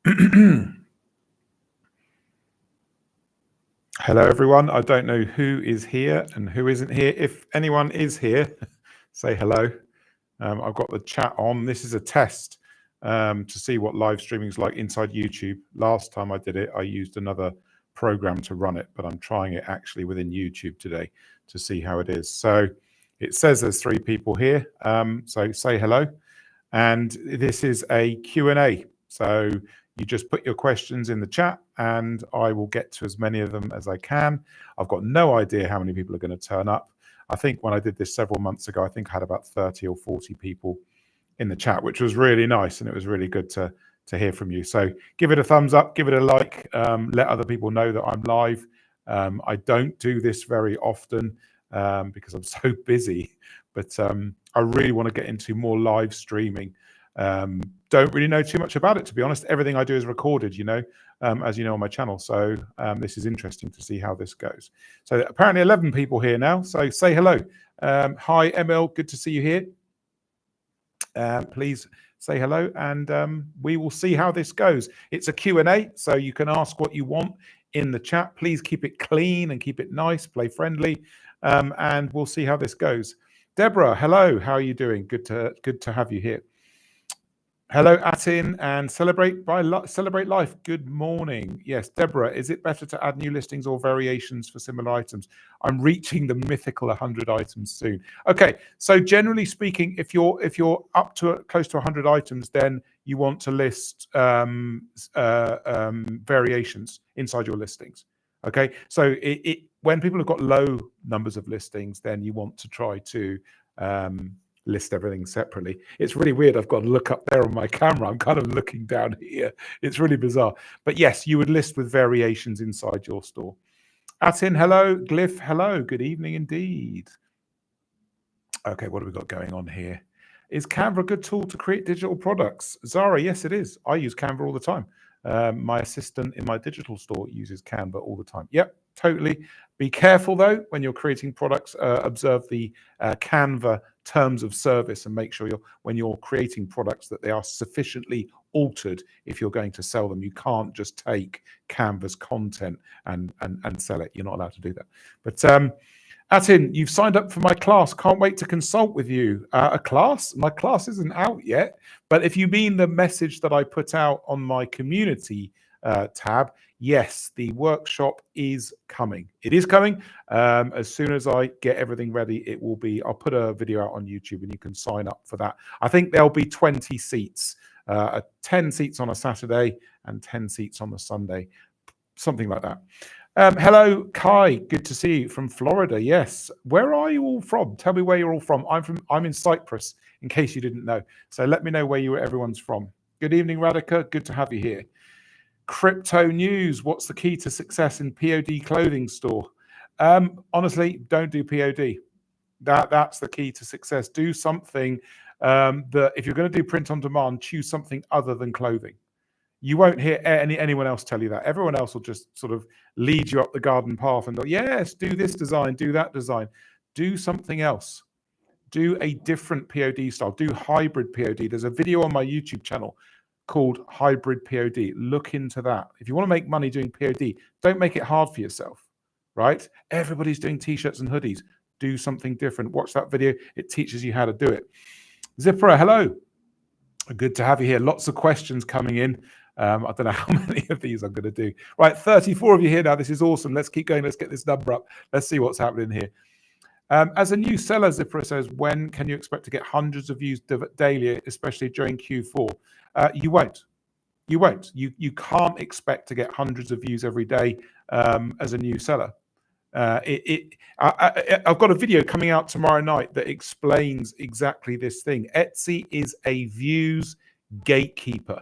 Hello, everyone. I don't know who is here and who isn't here. If anyone is here, say hello. I've got the chat on. This is a test to see what live streaming is like inside YouTube. Last time I did it, I used another program to run it, but I'm trying it actually within YouTube today to see how it is. So it says there's 3 people here. So say hello. And this is a Q&A. So you just put your questions in the chat and I will get to as many of them as I can. I've got no idea how many people are going to turn up. I think when I did this several months ago, I think I had about 30 or 40 people in the chat, which was really nice. And it was really good to hear from you. So give it a thumbs up, give it a like, let other people know that I'm live. I don't do this very often because I'm so busy, but I really want to get into more live streaming. Don't really know too much about it, to be honest. Everything I do is recorded, as you know, on my channel. So this is interesting to see how this goes. So apparently 11 people here now. So say hello. Hi, ML. Good to see you here. Please say hello, and we will see how this goes. It's a Q&A, so you can ask what you want in the chat. Please keep it clean and keep it nice, play friendly, and we'll see how this goes. Deborah, hello. How are you doing? Good to have you here. Hello, Atin, and Celebrate Life. Good morning. Yes, Deborah, is it better to add new listings or variations for similar items? I'm reaching the mythical 100 items soon. Okay, so generally speaking, if you're up to close to 100 items, then you want to list variations inside your listings. Okay, so when people have got low numbers of listings, then you want to try to list everything separately. It's really weird. I've got to look up there on my camera. I'm kind of looking down here. It's really bizarre. But yes, you would list with variations inside your store. Atin, hello. Glyph, hello. Good evening indeed. Okay, what have we got going on here? Is Canva a good tool to create digital products? Zara, yes, it is. I use Canva all the time. My assistant in my digital store uses Canva all the time. Yep, totally. Be careful, though, when you're creating products. Observe the Canva terms of service and make sure when you're creating products that they are sufficiently altered if you're going to sell them. You can't just take Canva's content and sell it. You're not allowed to do that. But Atin, you've signed up for my class. Can't wait to consult with you. A class? My class isn't out yet. But if you mean the message that I put out on my community tab, yes, the workshop is coming. It is coming. As soon as I get everything ready, it will be. I'll put a video out on YouTube and you can sign up for that. I think there'll be 20 seats, 10 seats on a Saturday and 10 seats on the Sunday, something like that. Hello, Kai. Good to see you from Florida. Yes. Where are you all from? Tell me where you're all from. I'm in Cyprus, in case you didn't know. So let me know where everyone's from. Good evening, Radhika. Good to have you here. Crypto news. What's the key to success in POD clothing store? Honestly, don't do POD. That's the key to success. Do something that if you're going to do print on demand, choose something other than clothing. You won't hear anyone else tell you that. Everyone else will just sort of lead you up the garden path and go, yes, do this design, do that design. Do something else. Do a different POD style. Do hybrid POD. There's a video on my YouTube channel called Hybrid POD. Look into that. If you want to make money doing POD, don't make it hard for yourself, right? Everybody's doing T-shirts and hoodies. Do something different. Watch that video. It teaches you how to do it. Zipra, hello. Good to have you here. Lots of questions coming in. I don't know how many of these I'm going to do. Right, 34 of you here now. This is awesome. Let's keep going. Let's get this number up. Let's see what's happening here. As a new seller, Zipra says, when can you expect to get hundreds of views daily, especially during Q4? You won't. You won't. You can't expect to get hundreds of views every day as a new seller. I've got a video coming out tomorrow night that explains exactly this thing. Etsy is a views gatekeeper.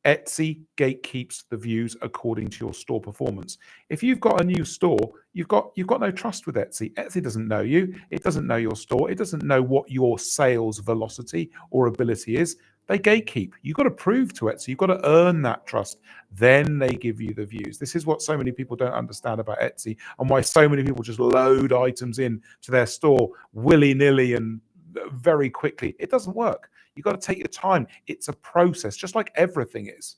Etsy gatekeeps the views according to your store performance. If you've got a new store, you've got no trust with Etsy. Etsy doesn't know you. It doesn't know your store. It doesn't know what your sales velocity or ability is. They gatekeep. You've got to prove to Etsy. You've got to earn that trust. Then they give you the views. This is what so many people don't understand about Etsy and why so many people just load items in to their store willy-nilly and very quickly. It doesn't work. You've got to take your time. It's a process, just like everything is.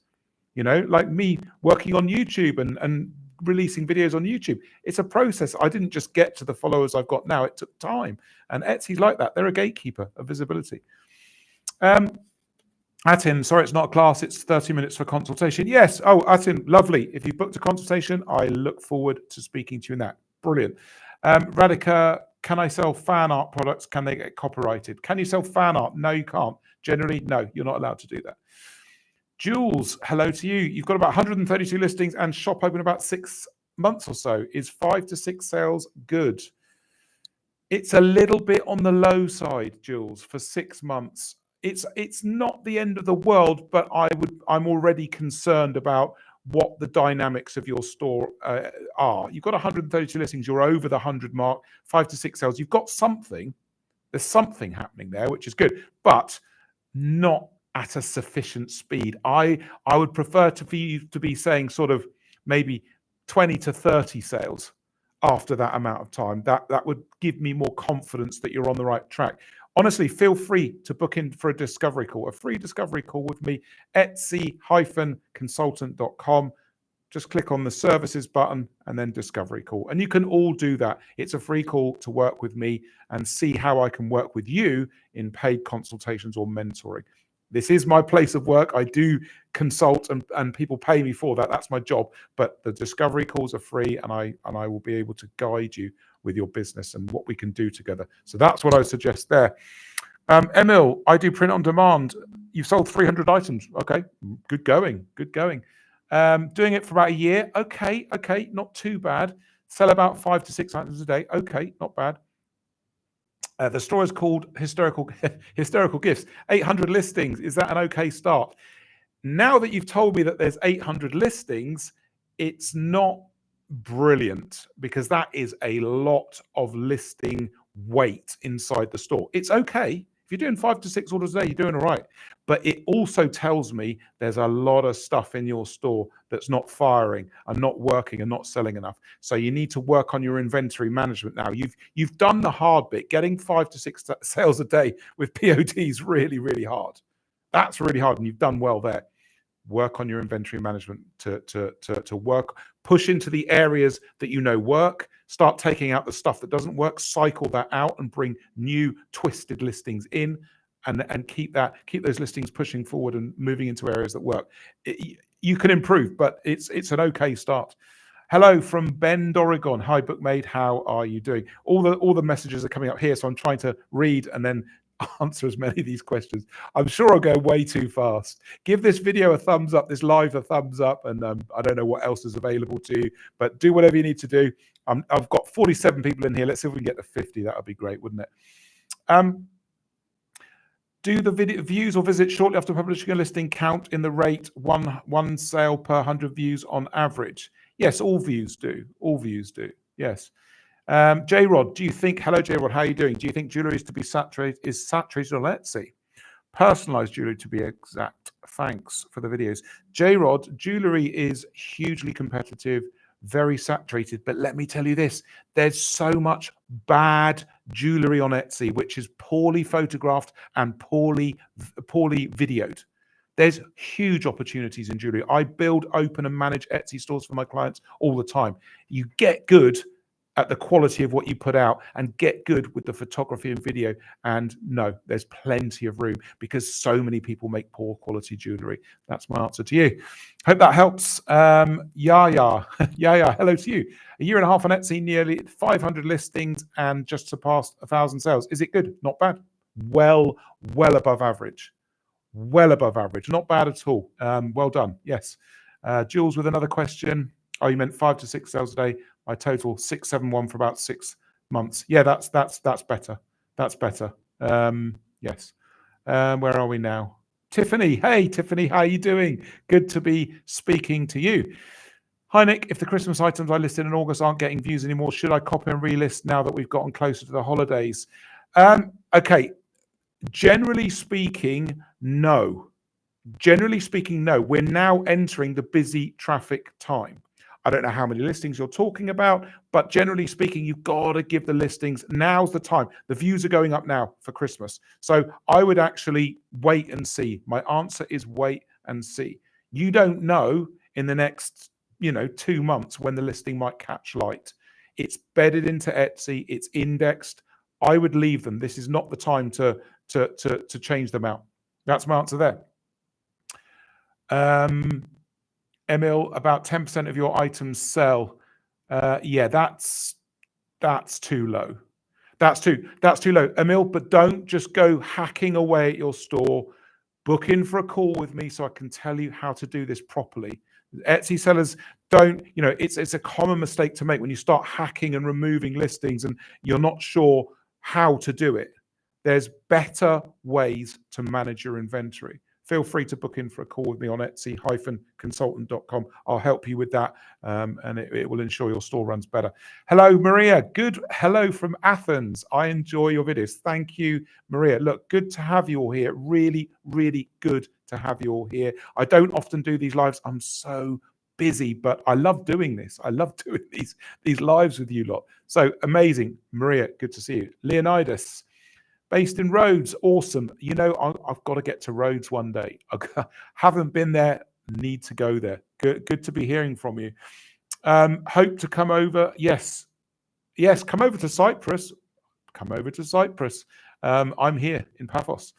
You know, like me working on YouTube and releasing videos on YouTube. It's a process. I didn't just get to the followers I've got now. It took time. And Etsy's like that. They're a gatekeeper of visibility. Atin, sorry, it's not a class. It's 30 minutes for consultation. Yes. Oh, Atin, lovely. If you booked a consultation, I look forward to speaking to you in that. Brilliant. Radhika, can I sell fan art products? Can they get copyrighted? Can you sell fan art? No, you can't. Generally, no, you're not allowed to do that. Jules, hello to you. You've got about 132 listings and shop open about 6 months or so. Is 5 to 6 sales good? It's a little bit on the low side, Jules, for 6 months. It's not the end of the world, but I'm already concerned about what the dynamics of your store are. You've got 132 listings. You're over the 100 mark. 5 to 6 sales. You've got something. There's something happening there, which is good, but not at a sufficient speed. I would prefer for you to be saying sort of maybe 20 to 30 sales after that amount of time. That would give me more confidence that you're on the right track. Honestly, feel free to book in for a discovery call, a free discovery call with me, etsy-consultant.com. Just click on the services button and then discovery call. And you can all do that. It's a free call to work with me and see how I can work with you in paid consultations or mentoring. This is my place of work. I do consult and people pay me for that. That's my job. But the discovery calls are free and I will be able to guide you with your business and what we can do together. So that's what I suggest there. Emil, I do print on demand. You've sold 300 items. Okay, good going, good going. Doing it for about a year. Okay, not too bad. Sell about 5 to 6 items a day. Okay, not bad. The store is called Hysterical Gifts. 800 listings. Is that an okay start? Now that you've told me that there's 800 listings, it's not brilliant because that is a lot of listing weight inside the store. It's okay. If you're doing 5 to 6 orders a day, you're doing all right. But it also tells me there's a lot of stuff in your store that's not firing and not working and not selling enough. So you need to work on your inventory management now. You've done the hard bit. Getting 5 to 6 sales a day with POD is really, really hard. That's really hard, and you've done well there. Work on your inventory management to work, push into the areas that you know work, start taking out the stuff that doesn't work, cycle that out and bring new twisted listings in and keep those listings pushing forward and moving into areas that work. You can improve, but it's an okay start. Hello from Bend, Oregon. Hi, Bookmate. How are you doing? All the messages are coming up here, so I'm trying to read and then answer as many of these questions. I'm sure I'll go way too fast. Give this video a thumbs up, this live a thumbs up, and I don't know what else is available to you, but do whatever you need to do. I've got 47 people in here. Let's see if we can get to 50. That would be great, wouldn't it? Do the video views or visits shortly after publishing a listing count in the rate one sale per 100 views on average? Yes, all views do. All views do. Yes. J-Rod, do you think, hello J-Rod, how are you doing? Do you think jewelry is saturated on Etsy? Personalized jewelry to be exact. Thanks for the videos. J-Rod, jewelry is hugely competitive, very saturated, but let me tell you this, there's so much bad jewelry on Etsy, which is poorly photographed and poorly videoed. There's huge opportunities in jewelry. I build, open and manage Etsy stores for my clients all the time. You get good at the quality of what you put out and get good with the photography and video. And no, there's plenty of room because so many people make poor quality jewelry. That's my answer to you. Hope that helps. Yaya, hello to you. A year and a half on Etsy, nearly 500 listings and just surpassed 1,000 sales. Is it good? Not bad. Well above average. Well above average. Not bad at all. Well done. Yes. Jules with another question. Oh, you meant 5 to 6 sales a day. My total 671 for about 6 months. Yeah, that's better. That's better. Yes. Where are we now? Tiffany. Hey, Tiffany, how are you doing? Good to be speaking to you. Hi, Nick. If the Christmas items I listed in August aren't getting views anymore, should I copy and relist now that we've gotten closer to the holidays? Okay. Generally speaking, no. Generally speaking, no. We're now entering the busy traffic time. I don't know how many listings you're talking about, but generally speaking, you've got to give the listings. Now's the time. The views are going up now for Christmas. So I would actually wait and see. My answer is wait and see. You don't know in the next, 2 months when the listing might catch light. It's bedded into Etsy. It's indexed. I would leave them. This is not the time to change them out. That's my answer there. Emil, about 10% of your items sell. Yeah, that's too low. That's too low, Emil. But don't just go hacking away at your store. Book in for a call with me so I can tell you how to do this properly. Etsy sellers don't, it's a common mistake to make when you start hacking and removing listings and you're not sure how to do it. There's better ways to manage your inventory. Feel free to book in for a call with me on etsy-consultant.com. I'll help you with that, and it will ensure your store runs better. Hello, Maria. Good. Hello from Athens. I enjoy your videos. Thank you, Maria. Look, good to have you all here. Really, really good to have you all here. I don't often do these lives. I'm so busy, but I love doing this. I love doing these lives with you lot. So amazing. Maria, good to see you. Leonidas. Based in Rhodes, awesome. I've got to get to Rhodes one day. I haven't been there, need to go there. Good to be hearing from you. Hope to come over. Yes, come over to Cyprus. I'm here in Paphos.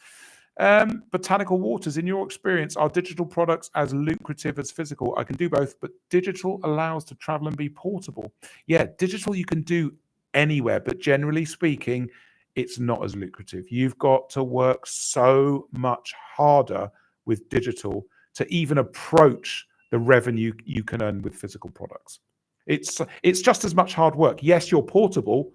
Botanical waters, in your experience, are digital products as lucrative as physical? I can do both, but digital allows to travel and be portable. Yeah, digital you can do anywhere, but generally speaking, it's not as lucrative. You've got to work so much harder with digital to even approach the revenue you can earn with physical products. It's just as much hard work. Yes, you're portable,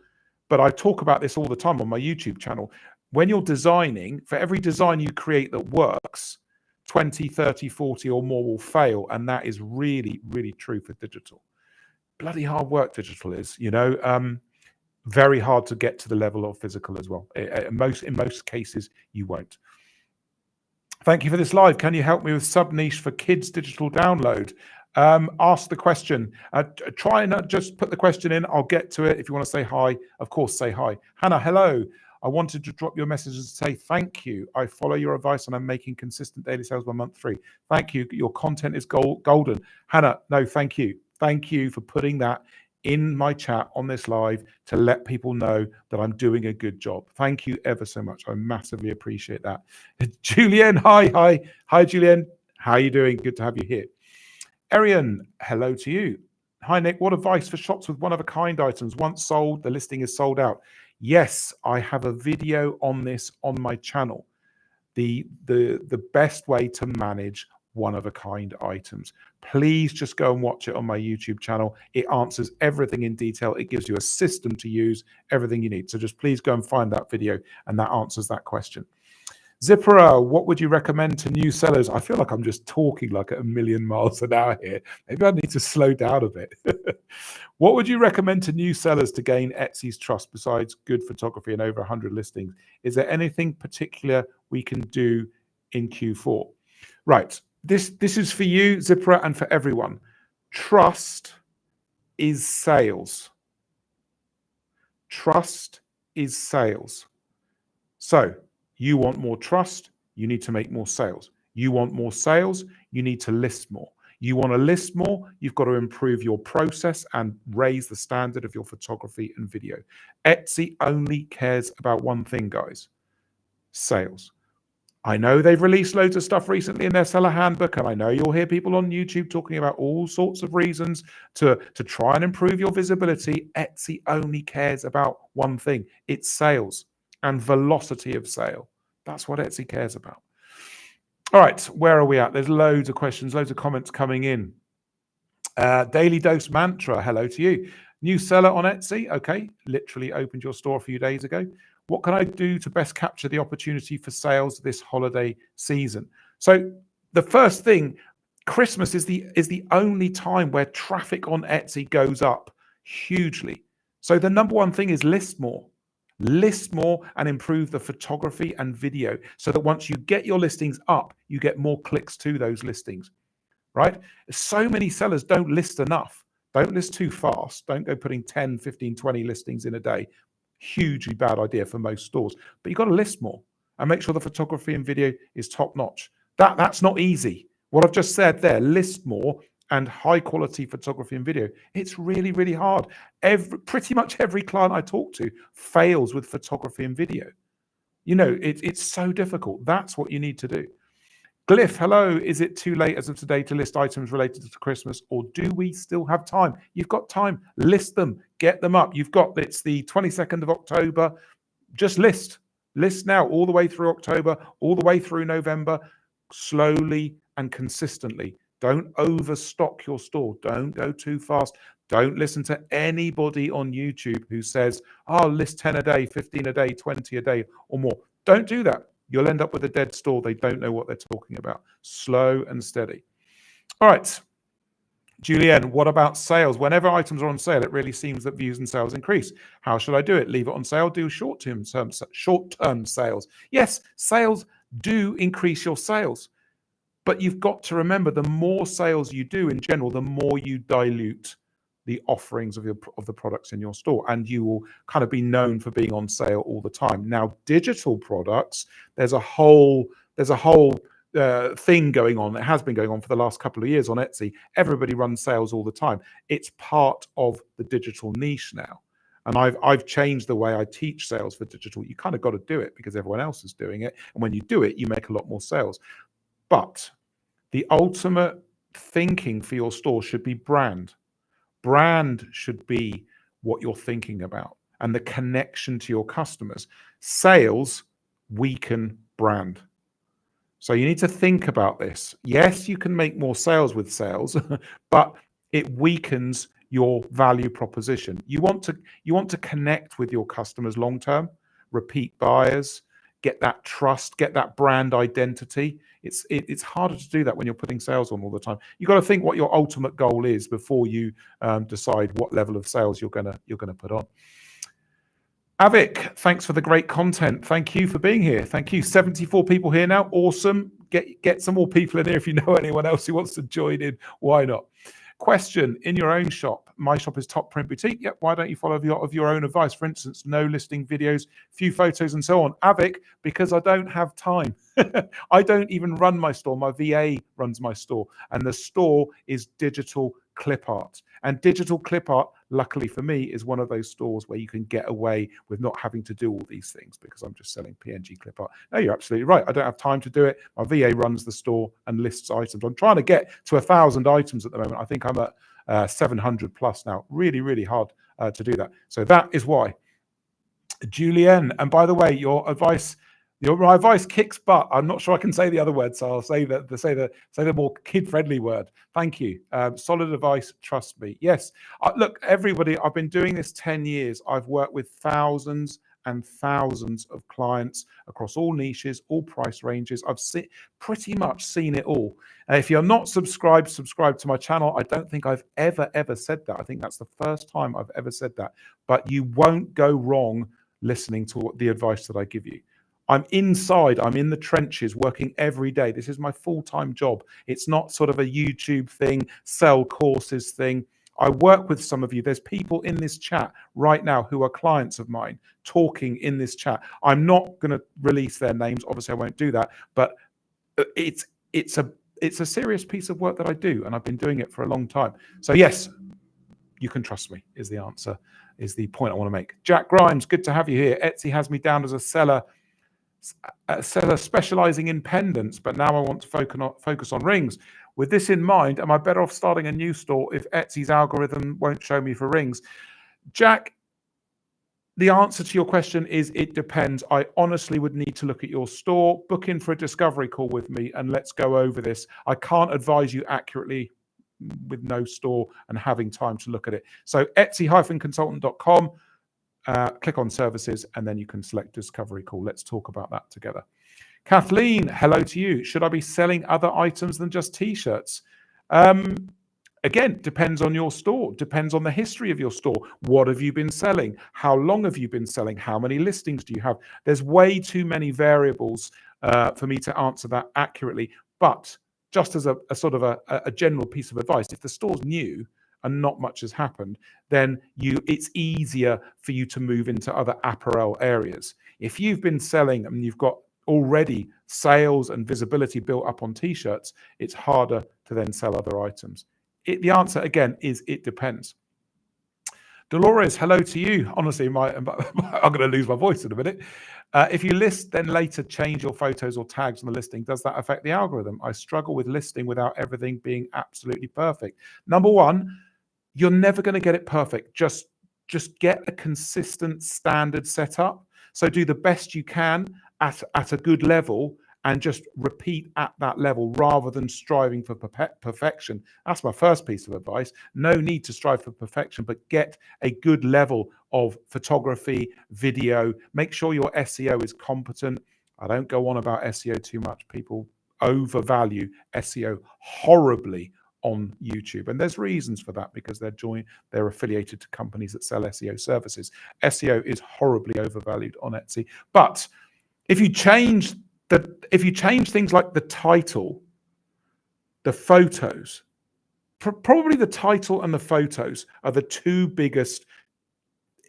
but I talk about this all the time on my YouTube channel. When you're designing, for every design you create that works, 20, 30, 40 or more will fail. And that is really, really true for digital. Bloody hard work digital is, very hard to get to the level of physical as well. In most cases, you won't. Thank you for this live. Can you help me with sub-niche for kids digital download? Ask the question. Try and just put the question in. I'll get to it. If you want to say hi, of course, say hi. Hannah, hello. I wanted to drop your message and say thank you. I follow your advice and I'm making consistent daily sales by month 3. Thank you. Your content is golden. Hannah, no, thank you. Thank you for putting that in my chat on this live to let people know that I'm doing a good job. Thank you ever so much. I massively appreciate that. Julienne, hi, Julienne. How are you doing? Good to have you here. Arian, hello to you. Hi, Nick. What advice for shops with one-of-a-kind items? Once sold, the listing is sold out. Yes, I have a video on this on my channel. The best way to manage one-of-a-kind items. Please just go and watch it on my YouTube channel. It answers everything in detail. It gives you a system to use, everything you need. So just please go and find that video, and that answers that question. Zippera, what would you recommend to new sellers? I feel like I'm just talking like at 1,000,000 miles an hour here. Maybe I need to slow down a bit. What would you recommend to new sellers to gain Etsy's trust besides good photography and over 100 listings? Is there anything particular we can do in Q4? Right. This is for you, Zippera, and for everyone. Trust is sales. Trust is sales. So you want more trust, you need to make more sales. You want more sales, you need to list more. You want to list more, you've got to improve your process and raise the standard of your photography and video. Etsy only cares about one thing, guys: sales. I know they've released loads of stuff recently in their seller handbook, and I know you'll hear people on YouTube talking about all sorts of reasons to try and improve your visibility. Etsy only cares about one thing: it's sales and velocity of sale. That's what Etsy cares about. All right, where are we at? There's loads of questions, loads of comments coming in. Daily Dose Mantra, hello to you. New seller on Etsy, okay, literally opened your store a few days ago. What can I do to best capture the opportunity for sales this holiday season? So the first thing, Christmas is the only time where traffic on Etsy goes up hugely. So the number one thing is list more. List more and improve the photography and video so that once you get your listings up, you get more clicks to those listings, right? So many sellers don't list enough. Don't list too fast. Don't go putting 10, 15, 20 listings in a day. Hugely bad idea for most stores. But you've got to list more and make sure the photography and video is top notch. That's not easy. What I've just said there, list more and high quality photography and video. It's really, really hard. Pretty much every client I talk to fails with photography and video. You know, it's so difficult. That's what you need to do. Glyph, hello. Is it too late as of today to list items related to Christmas, or do we still have time? You've got time. List them. Get them up. It's the 22nd of October. Just list. List now all the way through October, all the way through November, slowly and consistently. Don't overstock your store. Don't go too fast. Don't listen to anybody on YouTube who says, oh, list 10 a day, 15 a day, 20 a day or more. Don't do that. You'll end up with a dead store. They don't know what they're talking about. Slow and steady. All right. Julienne, what about sales? Whenever items are on sale, it really seems that views and sales increase. How should I do it? Leave it on sale? Do short-term sales? Yes, sales do increase your sales. But you've got to remember, the more sales you do in general, the more you dilute the offerings of the products in your store, and you will kind of be known for being on sale all the time. Now, digital products, there's a whole thing going on. It has been going on for the last couple of years on Etsy. Everybody runs sales all the time. It's part of the digital niche now. And I've changed the way I teach sales for digital. You kind of got to do it because everyone else is doing it. And when you do it, you make a lot more sales. But the ultimate thinking for your store should be brand. Brand should be what you're thinking about and the connection to your customers. Sales weaken brand. So you need to think about this. Yes, you can make more sales with sales, but it weakens your value proposition. You want to connect with your customers long term, repeat buyers, get that trust, get that brand identity. It's harder to do that when you're putting sales on all the time. You've got to think what your ultimate goal is before you decide what level of sales you're gonna put on. Avik, thanks for the great content. Thank you for being here. Thank you. 74 people here now. Awesome. Get some more people in here. If you know anyone else who wants to join in, why not? Question, in your own shop, my shop is Top Print Boutique. Yep, why don't you follow your own advice? For instance, no listing videos, few photos and so on. Avik, because I don't have time. I don't even run my store. My VA runs my store, and the store is digital clip art. And digital clip art, luckily for me, is one of those stores where you can get away with not having to do all these things because I'm just selling PNG clip art. No, you're absolutely right. I don't have time to do it. My VA runs the store and lists items. I'm trying to get to 1,000 items at the moment. I think I'm at 700 plus now. Really, really hard to do that. So that is why. Julienne, and by the way, your advice My advice kicks butt. I'm not sure I can say the other word, so I'll say the more kid-friendly word. Thank you. Solid advice. Trust me. Yes. Look, everybody. I've been doing this 10 years. I've worked with thousands and thousands of clients across all niches, all price ranges. I've pretty much seen it all. If you're not subscribed to my channel. I don't think I've ever said that. I think that's the first time I've ever said that. But you won't go wrong listening to the advice that I give you. I'm inside, I'm in the trenches working every day. This is my full-time job. It's not sort of a YouTube thing, sell courses thing. I work with some of you. There's people in this chat right now who are clients of mine talking in this chat. I'm not going to release their names. Obviously, I won't do that. But it's a serious piece of work that I do, and I've been doing it for a long time. So yes, you can trust me is the answer, is the point I want to make. Jack Grimes, good to have you here. Etsy has me down as a seller specializing in pendants, but now I want to focus on rings. With this in mind, am I better off starting a new store if Etsy's algorithm won't show me for rings? Jack, the answer to your question is it depends. I honestly would need to look at your store, book in for a discovery call with me, and let's go over this. I can't advise you accurately with no store and having time to look at it. So etsy-consultant.com. Click on services, and then you can select discovery call. Let's talk about that together. Kathleen, hello to you. Should I be selling other items than just t-shirts? Again, depends on your store, depends on the history of your store. What have you been selling? How long have you been selling? How many listings do you have? There's way too many variables for me to answer that accurately. But just as a sort of a general piece of advice, if the store's new and not much has happened, then it's easier for you to move into other apparel areas. If you've been selling and you've got already sales and visibility built up on t-shirts, it's harder to then sell other items. The answer again is it depends. Dolores, hello to you. Honestly, I'm going to lose my voice in a minute. If you list, then later change your photos or tags on the listing, does that affect the algorithm? I struggle with listing without everything being absolutely perfect. Number one, you're never going to get it perfect. Just get a consistent standard setup. So do the best you can at a good level and just repeat at that level rather than striving for perfection. That's my first piece of advice. No need to strive for perfection, but get a good level of photography, video. Make sure your SEO is competent. I don't go on about SEO too much. People overvalue SEO horribly on YouTube, and there's reasons for that because they're affiliated to companies that sell SEO services. SEO is horribly overvalued on Etsy. But if you change things like the title, the photos, probably the title and the photos are the two biggest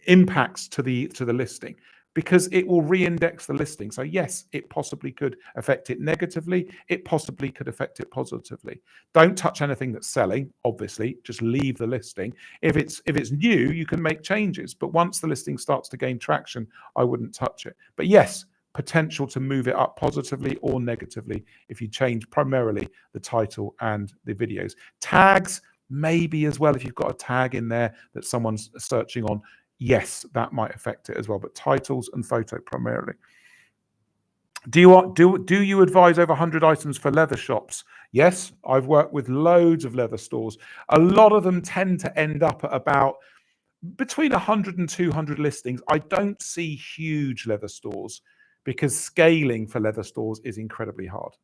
impacts to the listing, because it will re-index the listing. So yes, it possibly could affect it negatively. It possibly could affect it positively. Don't touch anything that's selling, obviously. Just leave the listing. If it's new, you can make changes. But once the listing starts to gain traction, I wouldn't touch it. But yes, potential to move it up positively or negatively if you change primarily the title and the videos. Tags, maybe as well, if you've got a tag in there that someone's searching on, yes, that might affect it as well, but titles and photo primarily. Do you advise over 100 items for leather shops? Yes, I've worked with loads of leather stores. A lot of them tend to end up at about between 100 and 200 listings. I don't see huge leather stores because scaling for leather stores is incredibly hard,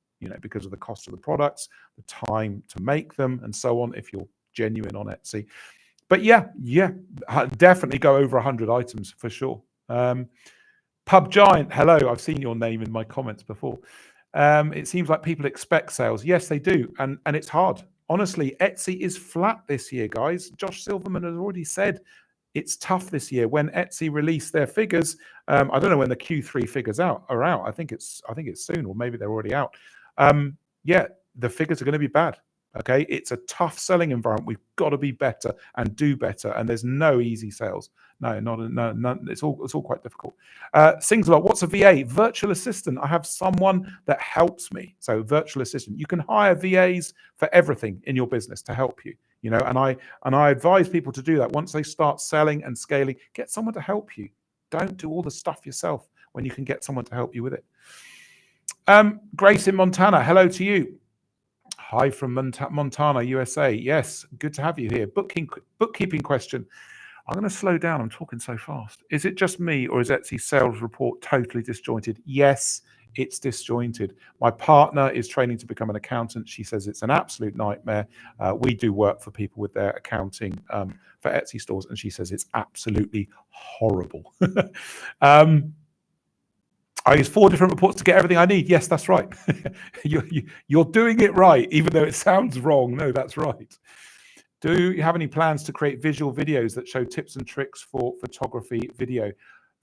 because of the cost of the products, the time to make them, and so on, if you're genuine on Etsy. But yeah, definitely go over 100 items for sure. Pub Giant, hello. I've seen your name in my comments before. It seems like people expect sales. Yes, they do. And it's hard. Honestly, Etsy is flat this year, guys. Josh Silverman has already said it's tough this year. When Etsy released their figures, I don't know when the Q3 figures are out. I think it's soon, or maybe they're already out. The figures are going to be bad. Okay, it's a tough selling environment. We've got to be better and do better. And there's no easy sales. No. It's all quite difficult. Sings a lot. What's a VA? Virtual assistant. I have someone that helps me. So virtual assistant. You can hire VAs for everything in your business to help you. And I advise people to do that. Once they start selling and scaling, get someone to help you. Don't do all the stuff yourself when you can get someone to help you with it. Grace in Montana. Hello to you. Hi from Montana, USA. Yes, good to have you here. Bookkeeping question. I'm going to slow down. I'm talking so fast. Is it just me, or is Etsy's sales report totally disjointed? Yes, it's disjointed. My partner is training to become an accountant. She says it's an absolute nightmare. We do work for people with their accounting for Etsy stores, and she says it's absolutely horrible. I use 4 different reports to get everything I need. Yes, that's right. You're doing it right, even though it sounds wrong. No, that's right. Do you have any plans to create visual videos that show tips and tricks for photography video?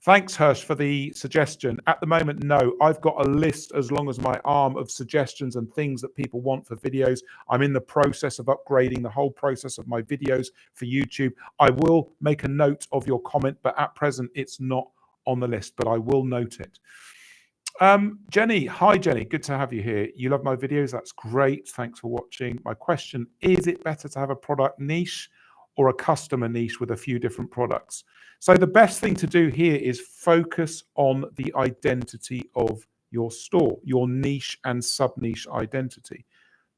Thanks, Hirsch, for the suggestion. At the moment, no. I've got a list as long as my arm of suggestions and things that people want for videos. I'm in the process of upgrading the whole process of my videos for YouTube. I will make a note of your comment, but at present, it's not on the list, but I will note it. Jenny, hi Jenny, good to have you here. You love my videos, that's great. Thanks for watching. My question, is it better to have a product niche or a customer niche with a few different products? So the best thing to do here is focus on the identity of your store, your niche and sub-niche identity.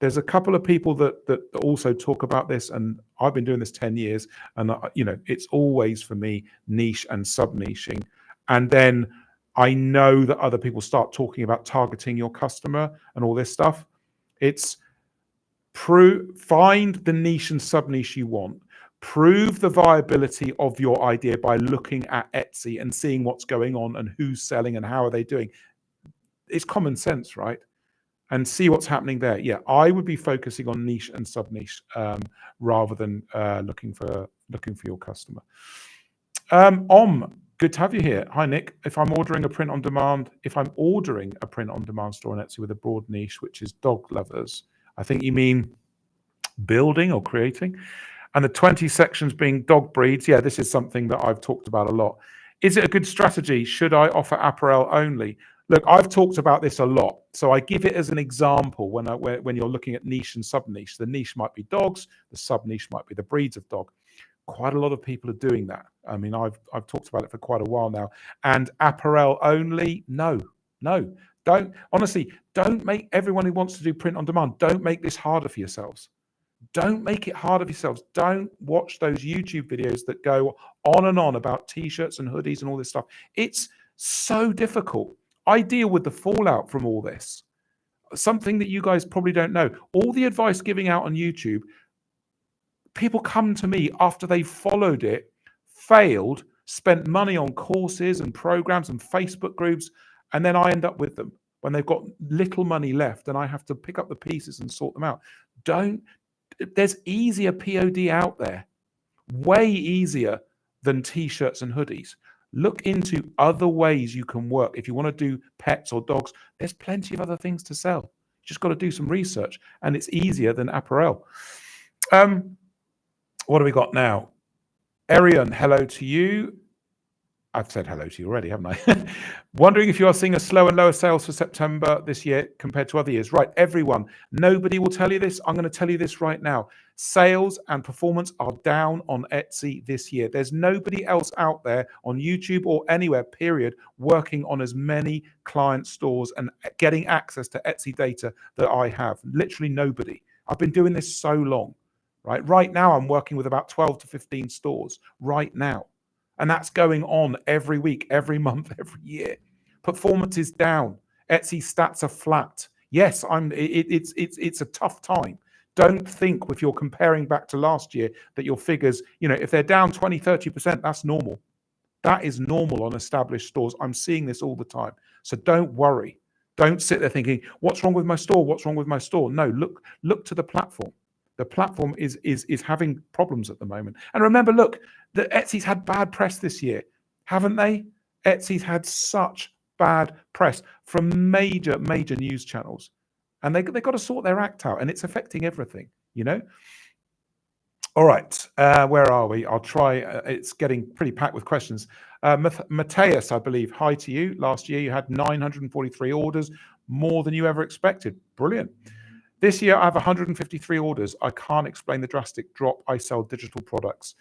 There's a couple of people that also talk about this, and I've been doing this 10 years, and it's always for me niche and sub-niching. And then I know that other people start talking about targeting your customer and all this stuff. It's find the niche and sub-niche you want. Prove the viability of your idea by looking at Etsy and seeing what's going on and who's selling and how are they doing. It's common sense, right? And see what's happening there. Yeah, I would be focusing on niche and sub-niche rather than looking for your customer. Good to have you here. Hi, Nick. If I'm ordering a print on demand store on Etsy with a broad niche, which is dog lovers, I think you mean building or creating, and the 20 sections being dog breeds. Yeah, this is something that I've talked about a lot. Is it a good strategy? Should I offer apparel only? Look, I've talked about this a lot, so I give it as an example when you're looking at niche and sub-niche. The niche might be dogs, the sub-niche might be the breeds of dog. Quite a lot of people are doing that. I mean, I've talked about it for quite a while now. And apparel only, no. Don't make everyone who wants to do print on demand, don't make this harder for yourselves. Don't make it harder for yourselves. Don't watch those YouTube videos that go on and on about t-shirts and hoodies and all this stuff. It's so difficult. I deal with the fallout from all this. Something that you guys probably don't know. All the advice giving out on YouTube, people come to me after they've followed it, failed, spent money on courses and programs and Facebook groups, and then I end up with them when they've got little money left and I have to pick up the pieces and sort them out. There's easier POD out there, way easier than t-shirts and hoodies. Look into other ways you can work. If you want to do pets or dogs, there's plenty of other things to sell. You just got to do some research, and it's easier than apparel. What do we got now? Arian, hello to you. I've said hello to you already, haven't I? Wondering if you are seeing a slow and lower sales for September this year compared to other years. Right, everyone. Nobody will tell you this. I'm going to tell you this right now. Sales and performance are down on Etsy this year. There's nobody else out there on YouTube or anywhere, period, working on as many client stores and getting access to Etsy data that I have. Literally nobody. I've been doing this so long. Right now, I'm working with about 12 to 15 stores right now. And that's going on every week, every month, every year. Performance is down. Etsy stats are flat. Yes, it's a tough time. Don't think if you're comparing back to last year that your figures, if they're down 20, 30%, that's normal. That is normal on established stores. I'm seeing this all the time. So don't worry. Don't sit there thinking, what's wrong with my store? What's wrong with my store? No, look to the platform. The platform is having problems at the moment. And remember, look, the Etsy's had bad press this year, haven't they? Etsy's had such bad press from major news channels. And they've got to sort their act out, and it's affecting everything, All right, where are we? I'll try. It's getting pretty packed with questions. Mateus, I believe, hi to you. Last year, you had 943 orders, more than you ever expected. Brilliant. This year, I have 153 orders. I can't explain the drastic drop. I sell digital products.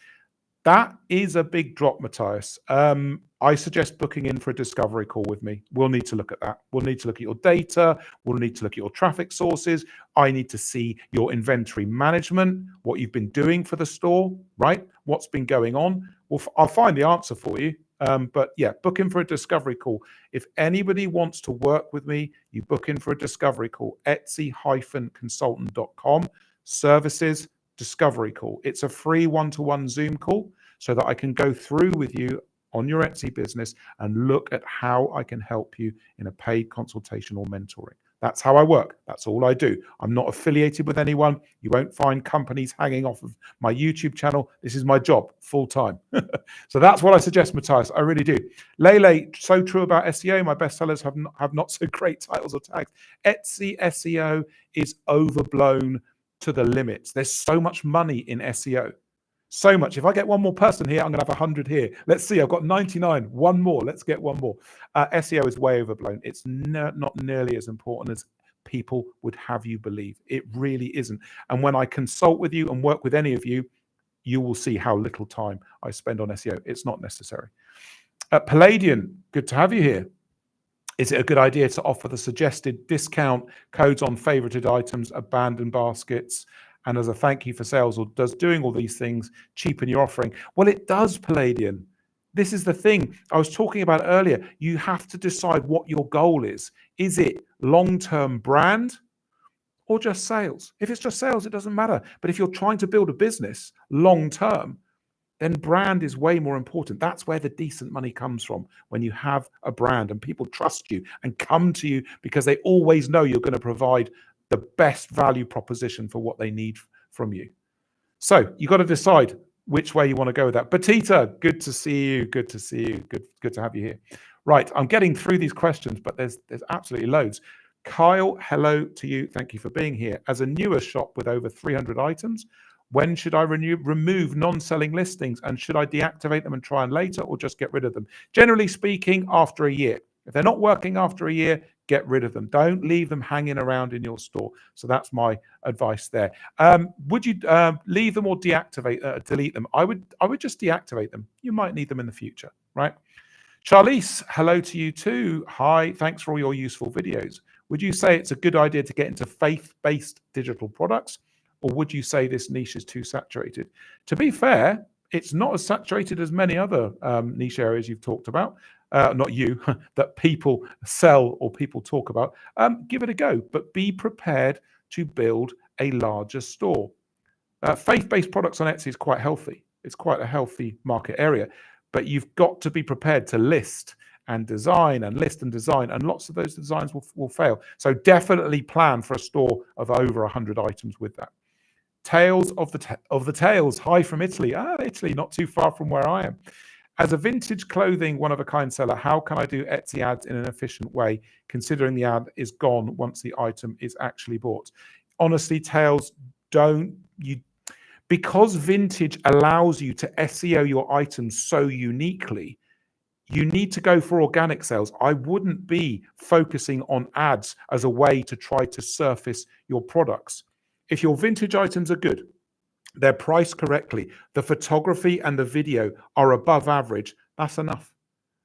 That is a big drop, Matthias. I suggest booking in for a discovery call with me. We'll need to look at that. We'll need to look at your data. We'll need to look at your traffic sources. I need to see your inventory management, what you've been doing for the store, right? What's been going on. I'll find the answer for you. But yeah, book in for a discovery call. If anybody wants to work with me, you book in for a discovery call, etsy-consultant.com, services, discovery call. It's a free one-to-one Zoom call so that I can go through with you on your Etsy business and look at how I can help you in a paid consultation or mentoring. That's how I work. That's all I do. I'm not affiliated with anyone. You won't find companies hanging off of my YouTube channel. This is my job full time. So that's what I suggest, Matthias. I really do. Lele, so true about SEO. My bestsellers have not so great titles or tags. Etsy SEO is overblown to the limits. There's so much money in SEO. So much. If I get one more person here, I'm going to have 100 here. Let's see. I've got 99. One more. Let's get one more. SEO is way overblown. It's not nearly as important as people would have you believe. It really isn't. And when I consult with you and work with any of you, you will see how little time I spend on SEO. It's not necessary. Palladian, good to have you here. Is it a good idea to offer the suggested discount codes on favorited items, abandoned baskets, and as a thank you for sales, or does doing all these things cheapen your offering? Well, it does, Palladian. This is the thing I was talking about earlier. You have to decide what your goal is. Is it long-term brand or just sales? If it's just sales, it doesn't matter. But if you're trying to build a business long-term, then brand is way more important. That's where the decent money comes from, when you have a brand and people trust you and come to you because they always know you're going to provide the best value proposition for what they need from you. So you got to decide which way you want to go with that. Batita, good to see you. Good to see you. Good to have you here. Right, I'm getting through these questions, but there's absolutely loads. Kyle, hello to you. Thank you for being here. As a newer shop with over 300 items, when should I remove non-selling listings, and should I deactivate them and try and later, or just get rid of them? Generally speaking, after a year. If they're not working after a year, get rid of them. Don't leave them hanging around in your store. So that's my advice there. Would you leave them or deactivate, delete them? I would just deactivate them. You might need them in the future, right? Charlize, hello to you too. Hi, thanks for all your useful videos. Would you say it's a good idea to get into faith-based digital products, or would you say this niche is too saturated? To be fair, it's not as saturated as many other niche areas you've talked about. Not you, that people sell or people talk about. Give it a go, but be prepared to build a larger store. Faith-based products on Etsy is quite healthy. It's quite a healthy market area, but you've got to be prepared to list and design and list and design, and lots of those designs will fail. So definitely plan for a store of over 100 items with that. Tales of the Tales. Hi from Italy. Italy, not too far from where I am. As a vintage clothing one-of-a-kind seller, how can I do Etsy ads in an efficient way, considering the ad is gone once the item is actually bought? Honestly, Tales, because vintage allows you to SEO your items so uniquely, you need to go for organic sales. I wouldn't be focusing on ads as a way to try to surface your products. If your vintage items are good, they're priced correctly, the photography and the video are above average, that's enough.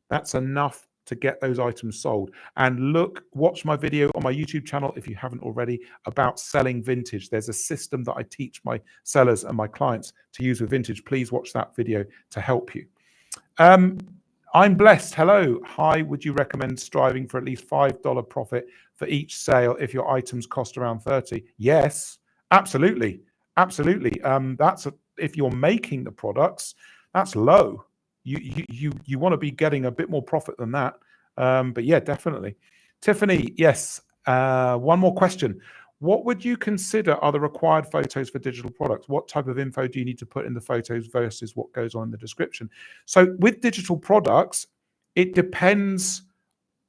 That's enough to get those items sold. And watch my video on my YouTube channel if you haven't already about selling vintage. There's a system that I teach my sellers and my clients to use with vintage. Please watch that video to help you. I'm blessed. Hello. Hi. Would you recommend striving for at least $5 profit for each sale if your items cost around 30? Yes, absolutely. Absolutely. If you're making the products, that's low. You want to be getting a bit more profit than that. But yeah, definitely. Tiffany, yes. One more question. What would you consider are the required photos for digital products? What type of info do you need to put in the photos versus what goes on in the description? So with digital products, it depends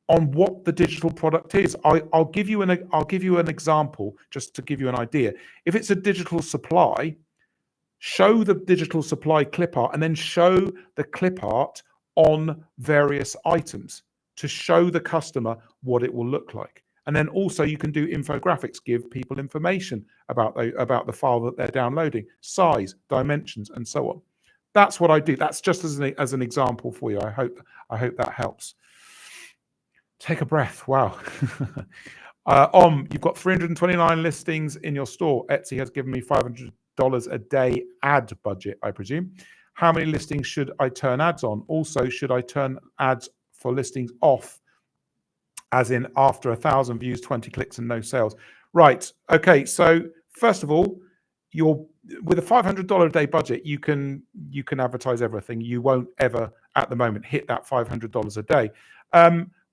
on what the digital product is. I'll give you an example just to give you an idea. If it's a digital supply, show the digital supply clip art and then show the clip art on various items to show the customer what it will look like. And then also you can do infographics, give people information about the file that they're downloading, size, dimensions, and so on. That's what I do. That's just as an example for you. I hope that helps. Take a breath. Wow. You've got 329 listings in your store. Etsy has given me $500 a day ad budget, I presume. How many listings should I turn ads on? Also, should I turn ads for listings off, as in after 1,000 views, 20 clicks and no sales? Right. Okay. So first of all, with a $500 a day budget, you can advertise everything. You won't ever at the moment hit that $500 a day.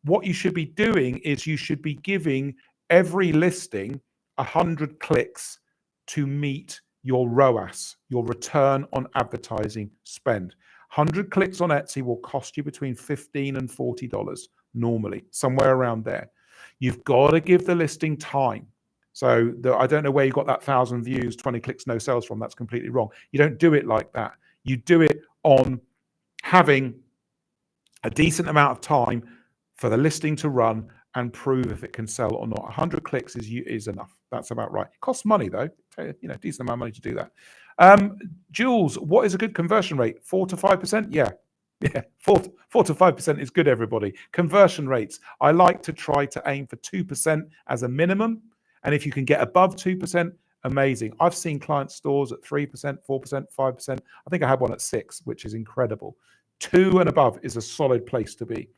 What you should be doing is you should be giving every listing 100 clicks to meet your ROAS, your return on advertising spend. 100 clicks on Etsy will cost you between $15 and $40 normally, somewhere around there. You've got to give the listing time. So I don't know where you got that 1,000 views, 20 clicks, no sales from. That's completely wrong. You don't do it like that. You do it on having a decent amount of time for the listing to run and prove if it can sell or not. 100 clicks is enough. That's about right. It costs money though, decent amount of money to do that. Jules, what is a good conversion rate? 4 to 5%? Yeah, 4 to 5% is good, everybody. Conversion rates, I like to try to aim for 2% as a minimum. And if you can get above 2%, amazing. I've seen client stores at 3%, 4%, 5%. I think I had one at 6%, which is incredible. 2 and above is a solid place to be.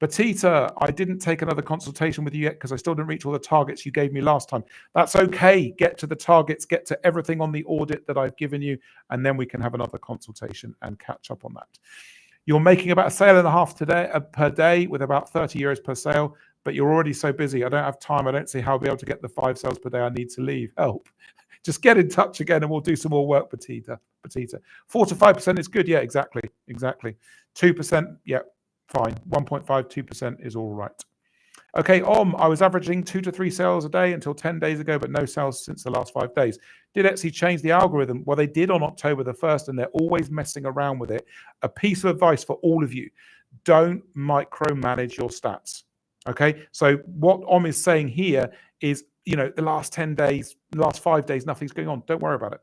Batita, I didn't take another consultation with you yet because I still didn't reach all the targets you gave me last time. That's okay. Get to the targets, get to everything on the audit that I've given you, and then we can have another consultation and catch up on that. You're making about 1.5 sales today per day with about 30 euros per sale, but you're already so busy. I don't have time. I don't see how I'll be able to get the 5 sales per day I need to leave. Help. Just get in touch again and we'll do some more work, Petita. 4 to 5% is good. Yeah, exactly. 2%, yeah, fine. 1.5, 2% is all right. Okay, I was averaging 2 to 3 sales a day until 10 days ago, but no sales since the last 5 days. Did Etsy change the algorithm? Well, they did on October the 1st, and they're always messing around with it. A piece of advice for all of you: don't micromanage your stats. Okay, so what Om is saying here is, the last 10 days, the last 5 days, nothing's going on. Don't worry about it.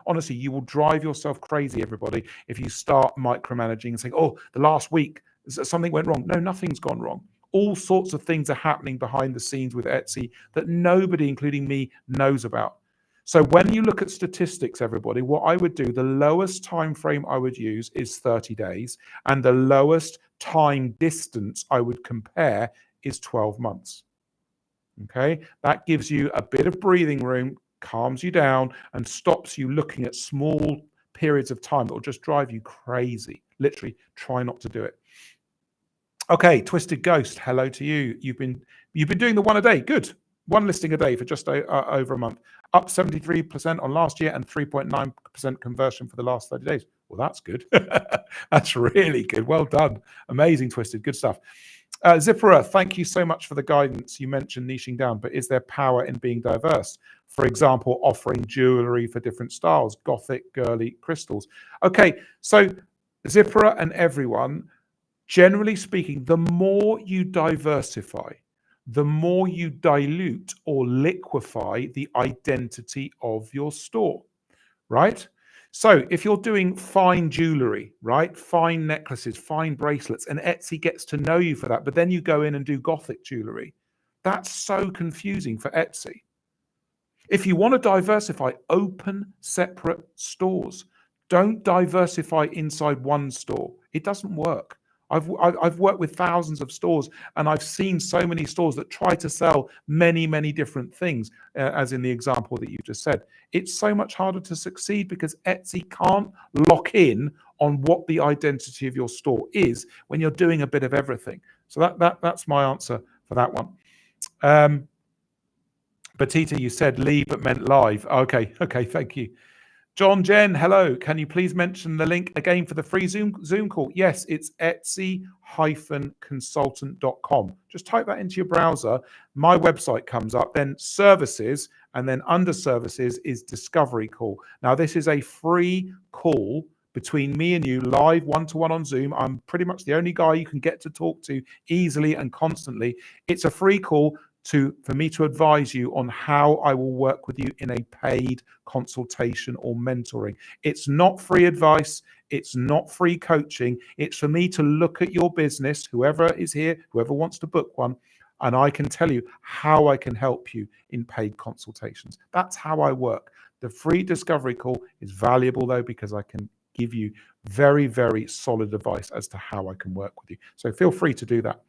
Honestly, you will drive yourself crazy, everybody, if you start micromanaging and saying, oh, the last week, something went wrong. No, nothing's gone wrong. All sorts of things are happening behind the scenes with Etsy that nobody, including me, knows about. So when you look at statistics, everybody, what I would do, the lowest time frame I would use is 30 days, and the lowest time distance I would compare is 12 months. Okay, that gives you a bit of breathing room, calms you down, and stops you looking at small periods of time that will just drive you crazy. Literally, try not to do it. Okay, Twisted Ghost, hello to you. You've been doing the one a day. Good. One listing a day for just over a month. Up 73% on last year and 3.9% conversion for the last 30 days. Well, that's good. That's really good. Well done. Amazing, Twisted. Good stuff. Zippera, thank you so much for the guidance. You mentioned niching down, but is there power in being diverse? For example, offering jewelry for different styles, gothic, girly, crystals. Okay, so Zippera and everyone, generally speaking, the more you diversify, the more you dilute or liquefy the identity of your store, right? So if you're doing fine jewelry, right, fine necklaces, fine bracelets, and Etsy gets to know you for that, but then you go in and do gothic jewelry, that's so confusing for Etsy. If you want to diversify, open separate stores. Don't diversify inside one store. It doesn't work. I've worked with thousands of stores, and I've seen so many stores that try to sell many, many different things, as in the example that you just said. It's so much harder to succeed because Etsy can't lock in on what the identity of your store is when you're doing a bit of everything. So that's my answer for that one. Petita, you said leave but meant live. Okay, thank you. John Jen, hello. Can you please mention the link again for the free Zoom call? Yes, it's etsy-consultant.com. Just type that into your browser. My website comes up, then services, and then under services is discovery call. Now, this is a free call between me and you, live one-to-one on Zoom. I'm pretty much the only guy you can get to talk to easily and constantly. It's a free call for me to advise you on how I will work with you in a paid consultation or mentoring. It's not free advice. It's not free coaching. It's for me to look at your business, whoever is here, whoever wants to book one, and I can tell you how I can help you in paid consultations. That's how I work. The free discovery call is valuable, though, because I can give you very, very solid advice as to how I can work with you. So feel free to do that.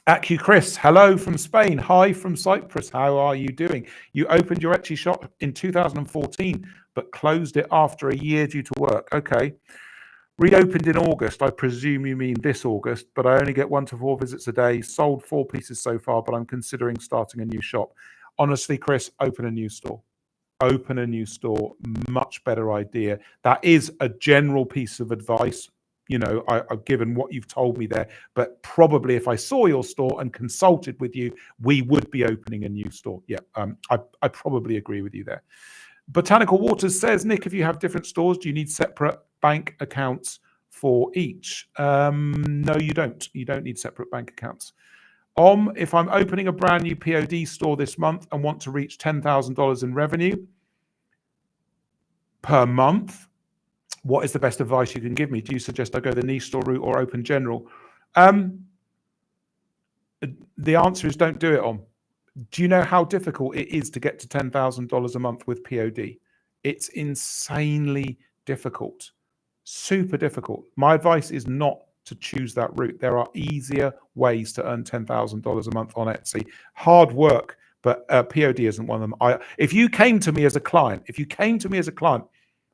Acu Chris, hello from Spain. Hi from Cyprus. How are you doing? You opened your Etsy shop in 2014, but closed it after a year due to work. Okay. Reopened in August. I presume you mean this August, but I only get 1 to 4 visits a day. Sold 4 pieces so far, but I'm considering starting a new shop. Honestly, Chris, open a new store. Open a new store. Much better idea. That is a general piece of advice. I've given what you've told me there, but probably if I saw your store and consulted with you, we would be opening a new store. Yeah, I probably agree with you there. Botanical Waters says, Nick, if you have different stores, do you need separate bank accounts for each? No, you don't. You don't need separate bank accounts. If I'm opening a brand new POD store this month and want to reach $10,000 in revenue per month, what is the best advice you can give me? Do you suggest I go the niche store route or open general? The answer is don't do it, Do you know how difficult it is to get to $10,000 a month with POD? It's insanely difficult, super difficult. My advice is not to choose that route. There are easier ways to earn $10,000 a month on Etsy. Hard work, but POD isn't one of them. If you came to me as a client,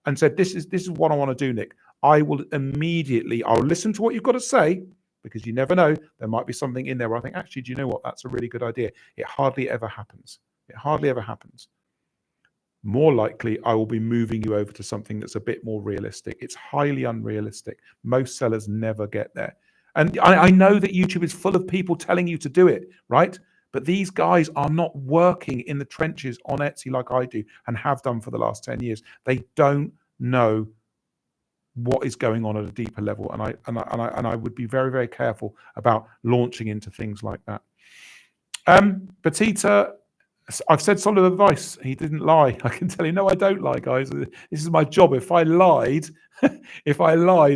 and said, this is what I want to do, Nick, I'll listen to what you've got to say, because you never know, there might be something in there where I think, actually, do you know what? That's a really good idea. It hardly ever happens. It hardly ever happens. More likely, I will be moving you over to something that's a bit more realistic. It's highly unrealistic. Most sellers never get there. And I know that YouTube is full of people telling you to do it, right? But these guys are not working in the trenches on Etsy like I do and have done for the last 10 years. They don't know what is going on at a deeper level. And I would be very, very careful about launching into things like that. Batita, I've said solid advice. He didn't lie. I can tell you, no, I don't lie, guys. This is my job. If I lied,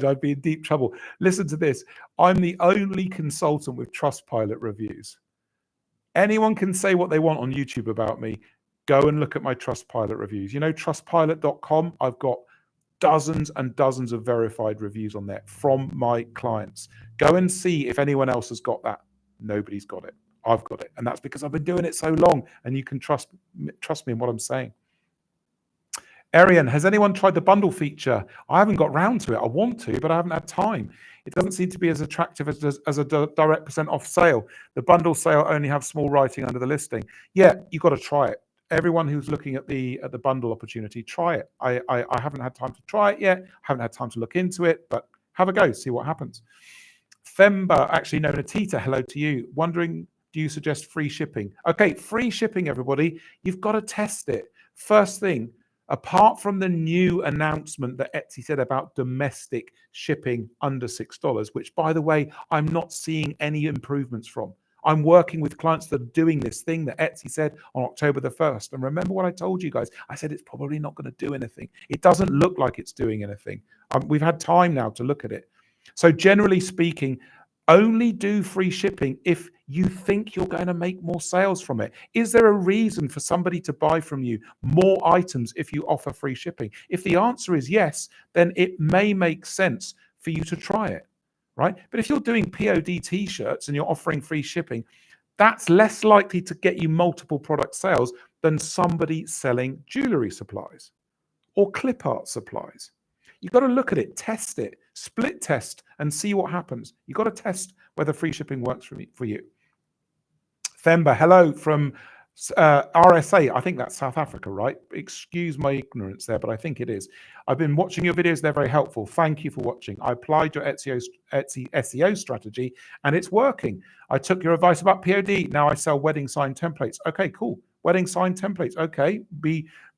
I'd be in deep trouble. Listen to this. I'm the only consultant with Trustpilot reviews. Anyone can say what they want on YouTube about me. Go and look at my Trustpilot reviews. You know, trustpilot.com, I've got dozens and dozens of verified reviews on there from my clients. Go and see if anyone else has got that. Nobody's got it. I've got it. And that's because I've been doing it so long, and you can trust me in what I'm saying. Arian, has anyone tried the bundle feature? I haven't got round to it. I want to, but I haven't had time. It doesn't seem to be as attractive as a direct % off sale. The bundle sale only have small writing under the listing. Yeah, you've got to try it. Everyone who's looking at the bundle opportunity, try it. I haven't had time to try it yet. Haven't had time to look into it, but have a go, see what happens. Themba, actually, no, Natita, hello to you. Wondering, do you suggest free shipping? Okay, free shipping, everybody. You've got to test it. First thing, apart from the new announcement that Etsy said about domestic shipping under $6, which, by the way, I'm not seeing any improvements from. I'm working with clients that are doing this thing that Etsy said on October the 1st. And remember what I told you guys? I said it's probably not going to do anything. It doesn't look like it's doing anything. We've had time now to look at it. So generally speaking, only do free shipping if you think you're going to make more sales from it. Is there a reason for somebody to buy from you more items if you offer free shipping? If the answer is yes, then it may make sense for you to try it, right? But if you're doing POD t-shirts and you're offering free shipping, that's less likely to get you multiple product sales than somebody selling jewelry supplies or clip art supplies. You've got to look at it, test it, split test, and see what happens. You've got to test whether free shipping works for you. Themba, hello from RSA. I think that's South Africa, right? Excuse my ignorance there, but I think it is. I've been watching your videos. They're very helpful. Thank you for watching. I applied your Etsy SEO strategy, and it's working. I took your advice about POD. Now I sell wedding sign templates. Okay, cool. Wedding sign templates. Okay.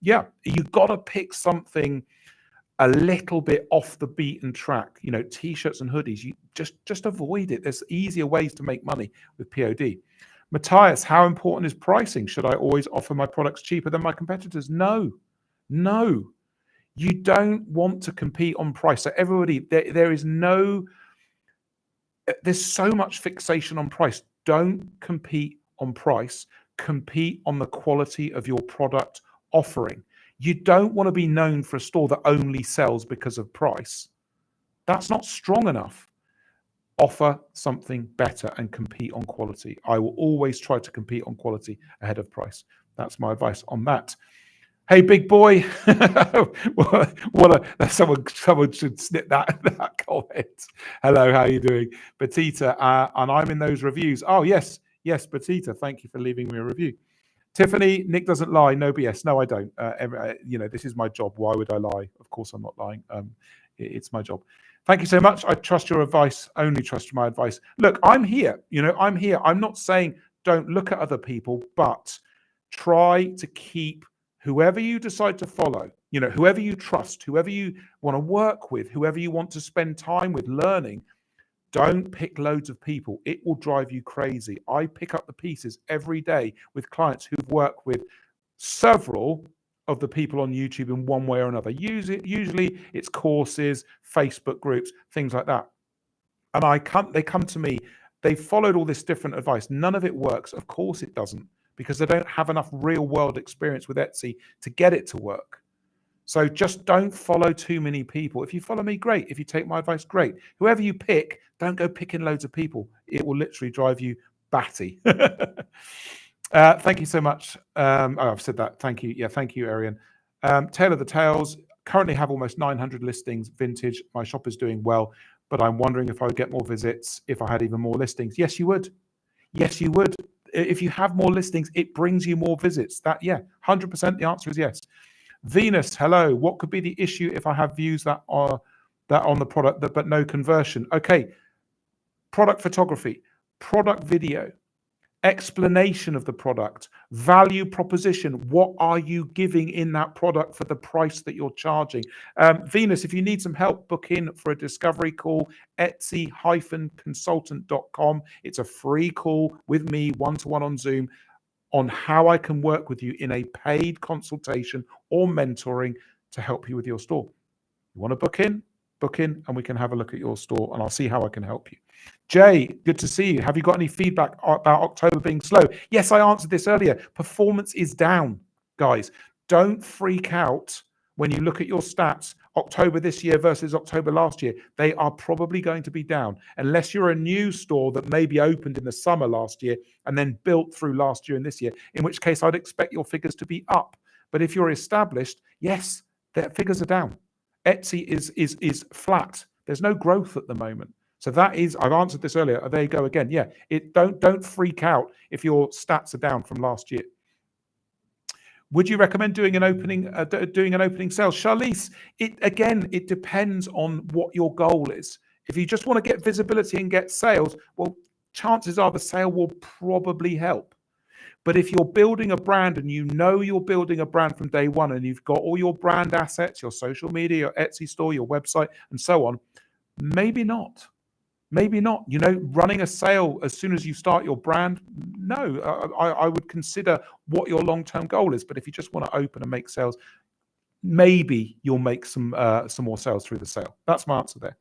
You've got to pick something a little bit off the beaten track, you know, t-shirts and hoodies. You just avoid it. There's easier ways to make money with POD. Matthias, how important is pricing? Should I always offer my products cheaper than my competitors? No. You don't want to compete on price. So everybody, there's so much fixation on price. Don't compete on price. Compete on the quality of your product offering. You don't want to be known for a store that only sells because of price. That's not strong enough. Offer something better and compete on quality. I will always try to compete on quality ahead of price. That's my advice on that. Hey, big boy. Someone should snip that comment. Hello, how are you doing? Batita, and I'm in those reviews. Oh, yes, Batita, thank you for leaving me a review. Tiffany, Nick doesn't lie. No BS. No, I don't. This is my job. Why would I lie? Of course, I'm not lying. It's my job. Thank you so much. I trust your advice. Only trust my advice. Look, I'm here. I'm here. I'm not saying don't look at other people, but try to keep whoever you decide to follow, whoever you trust, whoever you want to work with, whoever you want to spend time with learning. Don't pick loads of people. It will drive you crazy. I pick up the pieces every day with clients who've worked with several of the people on YouTube in one way or another. Usually it's courses, Facebook groups, things like that. And they come to me, they've followed all this different advice. None of it works. Of course it doesn't, because they don't have enough real world experience with Etsy to get it to work. So just don't follow too many people. If you follow me, great. If you take my advice, great. Whoever you pick, don't go picking loads of people. It will literally drive you batty. Thank you so much. I've said that. Thank you. Yeah, thank you, Arian. Tale of the Tales. Currently have almost 900 listings, vintage. My shop is doing well, but I'm wondering if I would get more visits if I had even more listings. Yes, you would. Yes, you would. if you have more listings, it brings you more visits. That, yeah, 100%. The answer is yes. Venus, hello. What could be the issue if I have views that are on the product but no conversion? Okay, product photography, product video, explanation of the product, value proposition. What are you giving in that product for the price that you're charging? Venus, if you need some help, book in for a discovery call, etsy-consultant.com. It's a free call with me, one-to-one on Zoom, on how I can work with you in a paid consultation or mentoring to help you with your store. You want to book in, and we can have a look at your store, and I'll see how I can help you. Jay, good to see you. Have you got any feedback about October being slow? Yes, I answered this earlier. Performance is down, guys. Don't freak out when you look at your stats, October this year versus October last year. They are probably going to be down, unless you're a new store that maybe opened in the summer last year and then built through last year and this year, in which case I'd expect your figures to be up. But if you're established, yes, their figures are down. Etsy is flat. There's no growth at the moment. So that is, I've answered this earlier. There you go again. Yeah, don't freak out if your stats are down from last year. Would you recommend doing an opening sale? Charlize, it depends on what your goal is. If you just want to get visibility and get sales, well, chances are the sale will probably help. But if you're building a brand and you know you're building a brand from day one and you've got all your brand assets, your social media, your Etsy store, your website, and so on, maybe not. Maybe not. You know, running a sale as soon as you start your brand, no. I would consider what your long-term goal is. But if you just want to open and make sales, maybe you'll make some more sales through the sale. That's my answer there.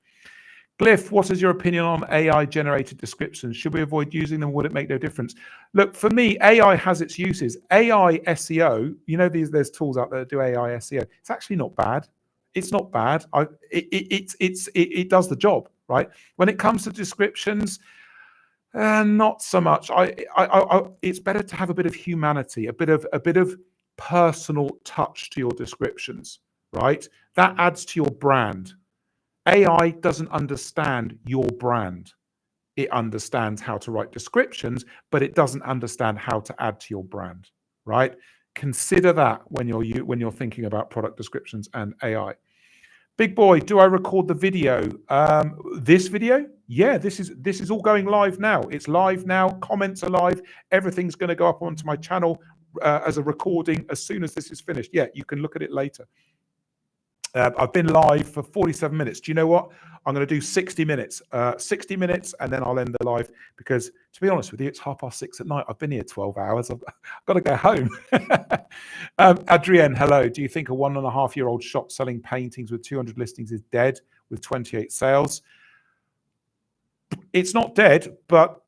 Glyph, what is your opinion on AI-generated descriptions? Should we avoid using them? Would it make no difference? Look, for me, AI has its uses. AI SEO, you know, there's tools out there that do AI SEO. It's actually not bad. It's not bad. It does the job, right? When it comes to descriptions, not so much. It's better to have a bit of humanity, a bit of personal touch to your descriptions, right? That adds to your brand. AI doesn't understand your brand. It understands how to write descriptions, but it doesn't understand how to add to your brand, right? Consider that when you're thinking about product descriptions and AI. Big boy, do I record the video? This video? Yeah, this is all going live now. It's live now. Comments are live. Everything's going to go up onto my channel as a recording as soon as this is finished. Yeah, you can look at it later. I've been live for 47 minutes. Do you know what? I'm going to do 60 minutes. 60 minutes, and then I'll end the live because, to be honest with you, it's 6:30 at night. I've been here 12 hours. I've got to go home. Adrienne, hello. Do you think a 1.5-year-old shop selling paintings with 200 listings is dead with 28 sales? It's not dead, but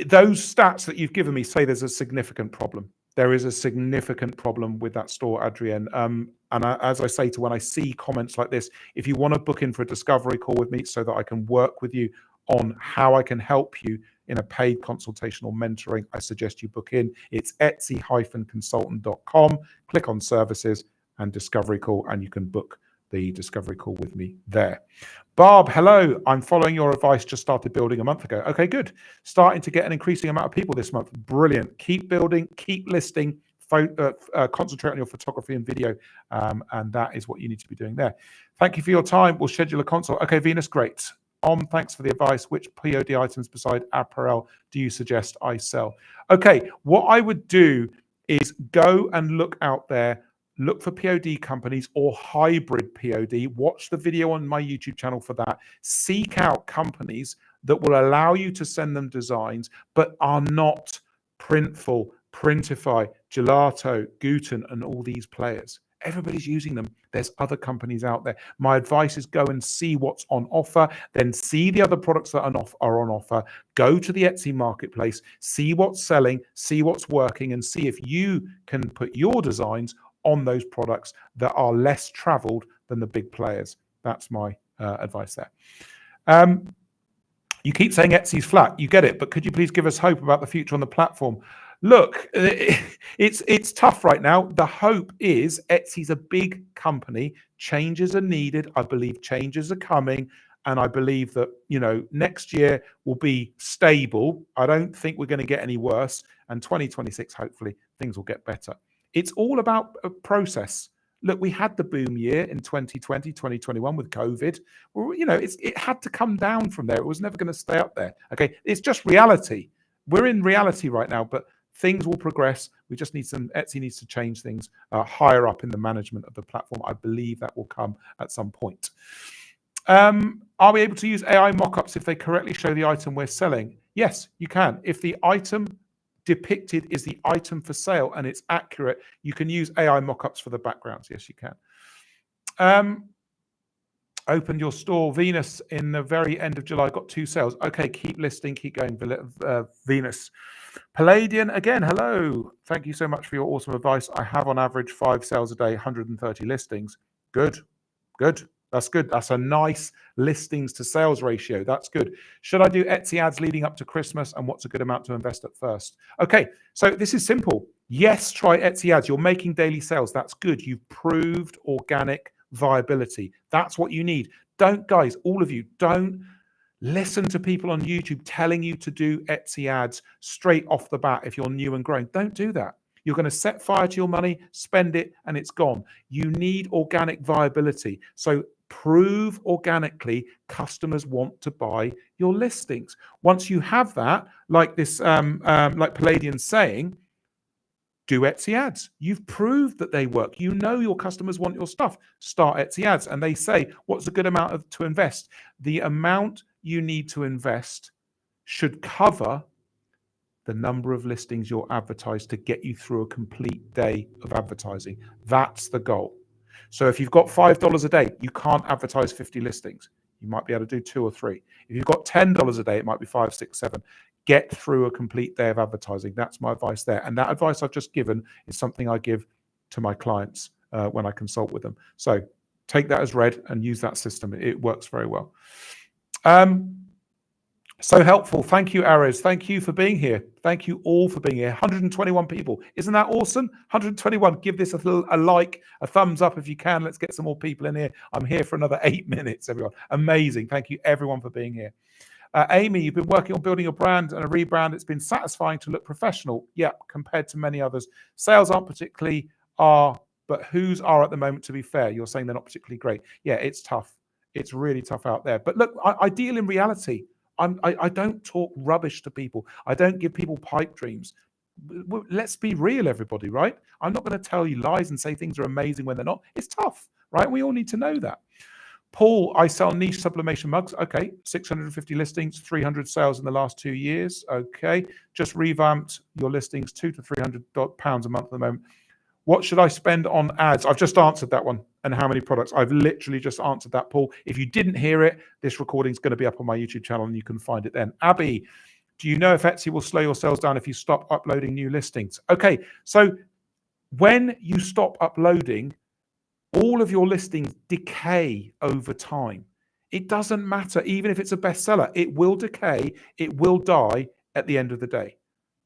those stats that you've given me say there's a significant problem. There is a significant problem with that store, Adrienne. As I say when I see comments like this, if you want to book in for a discovery call with me so that I can work with you on how I can help you in a paid consultation or mentoring, I suggest you book in. It's etsy-consultant.com. Click on services and discovery call, and you can book the discovery call with me there. Barb, hello. I'm following your advice. Just started building a month ago. Okay, good. Starting to get an increasing amount of people this month. Brilliant. Keep building, keep listing, concentrate on your photography and video. And that is what you need to be doing there. Thank you for your time. We'll schedule a consult. Okay, Venus, great. Thanks for the advice. Which POD items beside apparel do you suggest I sell? Okay, what I would do is go and look out there. Look for POD companies or hybrid POD. Watch the video on my YouTube channel for that. Seek out companies that will allow you to send them designs, but are not Printful, Printify, Gelato, Guten, and all these players. Everybody's using them. There's other companies out there. My advice is go and see what's on offer, then see the other products that are on offer. Go to the Etsy marketplace, see what's selling, see what's working, and see if you can put your designs on those products that are less traveled than the big players. That's my advice there. You keep saying Etsy's flat. You get it, but could you please give us hope about the future on the platform? Look, it's tough right now. The hope is Etsy's a big company. Changes are needed. I believe changes are coming. And I believe that, next year will be stable. I don't think we're going to get any worse. And 2026, hopefully, things will get better. It's all about a process. Look, we had the boom year in 2020, 2021 with COVID. Well, it had to come down from there. It was never going to stay up there. Okay, it's just reality. We're in reality right now, but things will progress. We just Etsy needs to change things higher up in the management of the platform. I believe that will come at some point. Are we able to use AI mockups if they correctly show the item we're selling? Yes, you can. If the item depicted is the item for sale and it's accurate, you can use AI mockups for the backgrounds. Yes, you can. Opened your store, Venus, in the very end of July, got 2 sales. Okay, keep listing, keep going, Venus. Palladian, again, hello. Thank you so much for your awesome advice. I have on average 5 sales a day, 130 listings. Good. That's good. That's a nice listings to sales ratio. That's good. Should I do Etsy ads leading up to Christmas? And what's a good amount to invest at first? Okay, so this is simple. Yes, try Etsy ads. You're making daily sales. That's good. You've proved organic viability. That's what you need. Guys, all of you, don't listen to people on YouTube telling you to do Etsy ads straight off the bat if you're new and growing. Don't do that. You're going to set fire to your money, spend it, and it's gone. You need organic viability. So prove organically customers want to buy your listings. Once you have that, like this, like Palladian's saying, do Etsy ads. You've proved that they work. You know your customers want your stuff. Start Etsy ads. And they say, what's a good amount to invest? The amount you need to invest should cover the number of listings you'll advertise to get you through a complete day of advertising. That's the goal. So if you've got $5 a day, you can't advertise 50 listings. You might be able to do 2 or 3. If you've got $10 a day, it might be 5, 6, 7. Get through a complete day of advertising. That's my advice there. And that advice I've just given is something I give to my clients when I consult with them. So take that as read and use that system. It works very well. So helpful. Thank you, Ares. Thank you for being here. Thank you all for being here. 121 people. Isn't that awesome? 121. Give this a like, a thumbs up if you can. Let's get some more people in here. I'm here for another 8 minutes, everyone. Amazing. Thank you, everyone, for being here. Amy, you've been working on building your brand and a rebrand. It's been satisfying to look professional. Yeah, compared to many others. Sales aren't particularly but whose are at the moment, to be fair? You're saying they're not particularly great. Yeah, it's tough. It's really tough out there. But look, I deal in reality. I don't talk rubbish to people. I don't give people pipe dreams. Let's be real, everybody, right? I'm not going to tell you lies and say things are amazing when they're not. It's tough, right? We all need to know that. Paul, I sell niche sublimation mugs. Okay, 650 listings, 300 sales in the last 2 years. Okay, just revamped your listings, £200 to £300 a month at the moment. What should I spend on ads? I've just answered that one. And how many products? I've literally just answered that, Paul. If you didn't hear it, this recording is going to be up on my YouTube channel and you can find it then. Abby, do you know if Etsy will slow your sales down if you stop uploading new listings? Okay, so when you stop uploading, all of your listings decay over time. It doesn't matter, even if it's a bestseller, it will decay, it will die at the end of the day.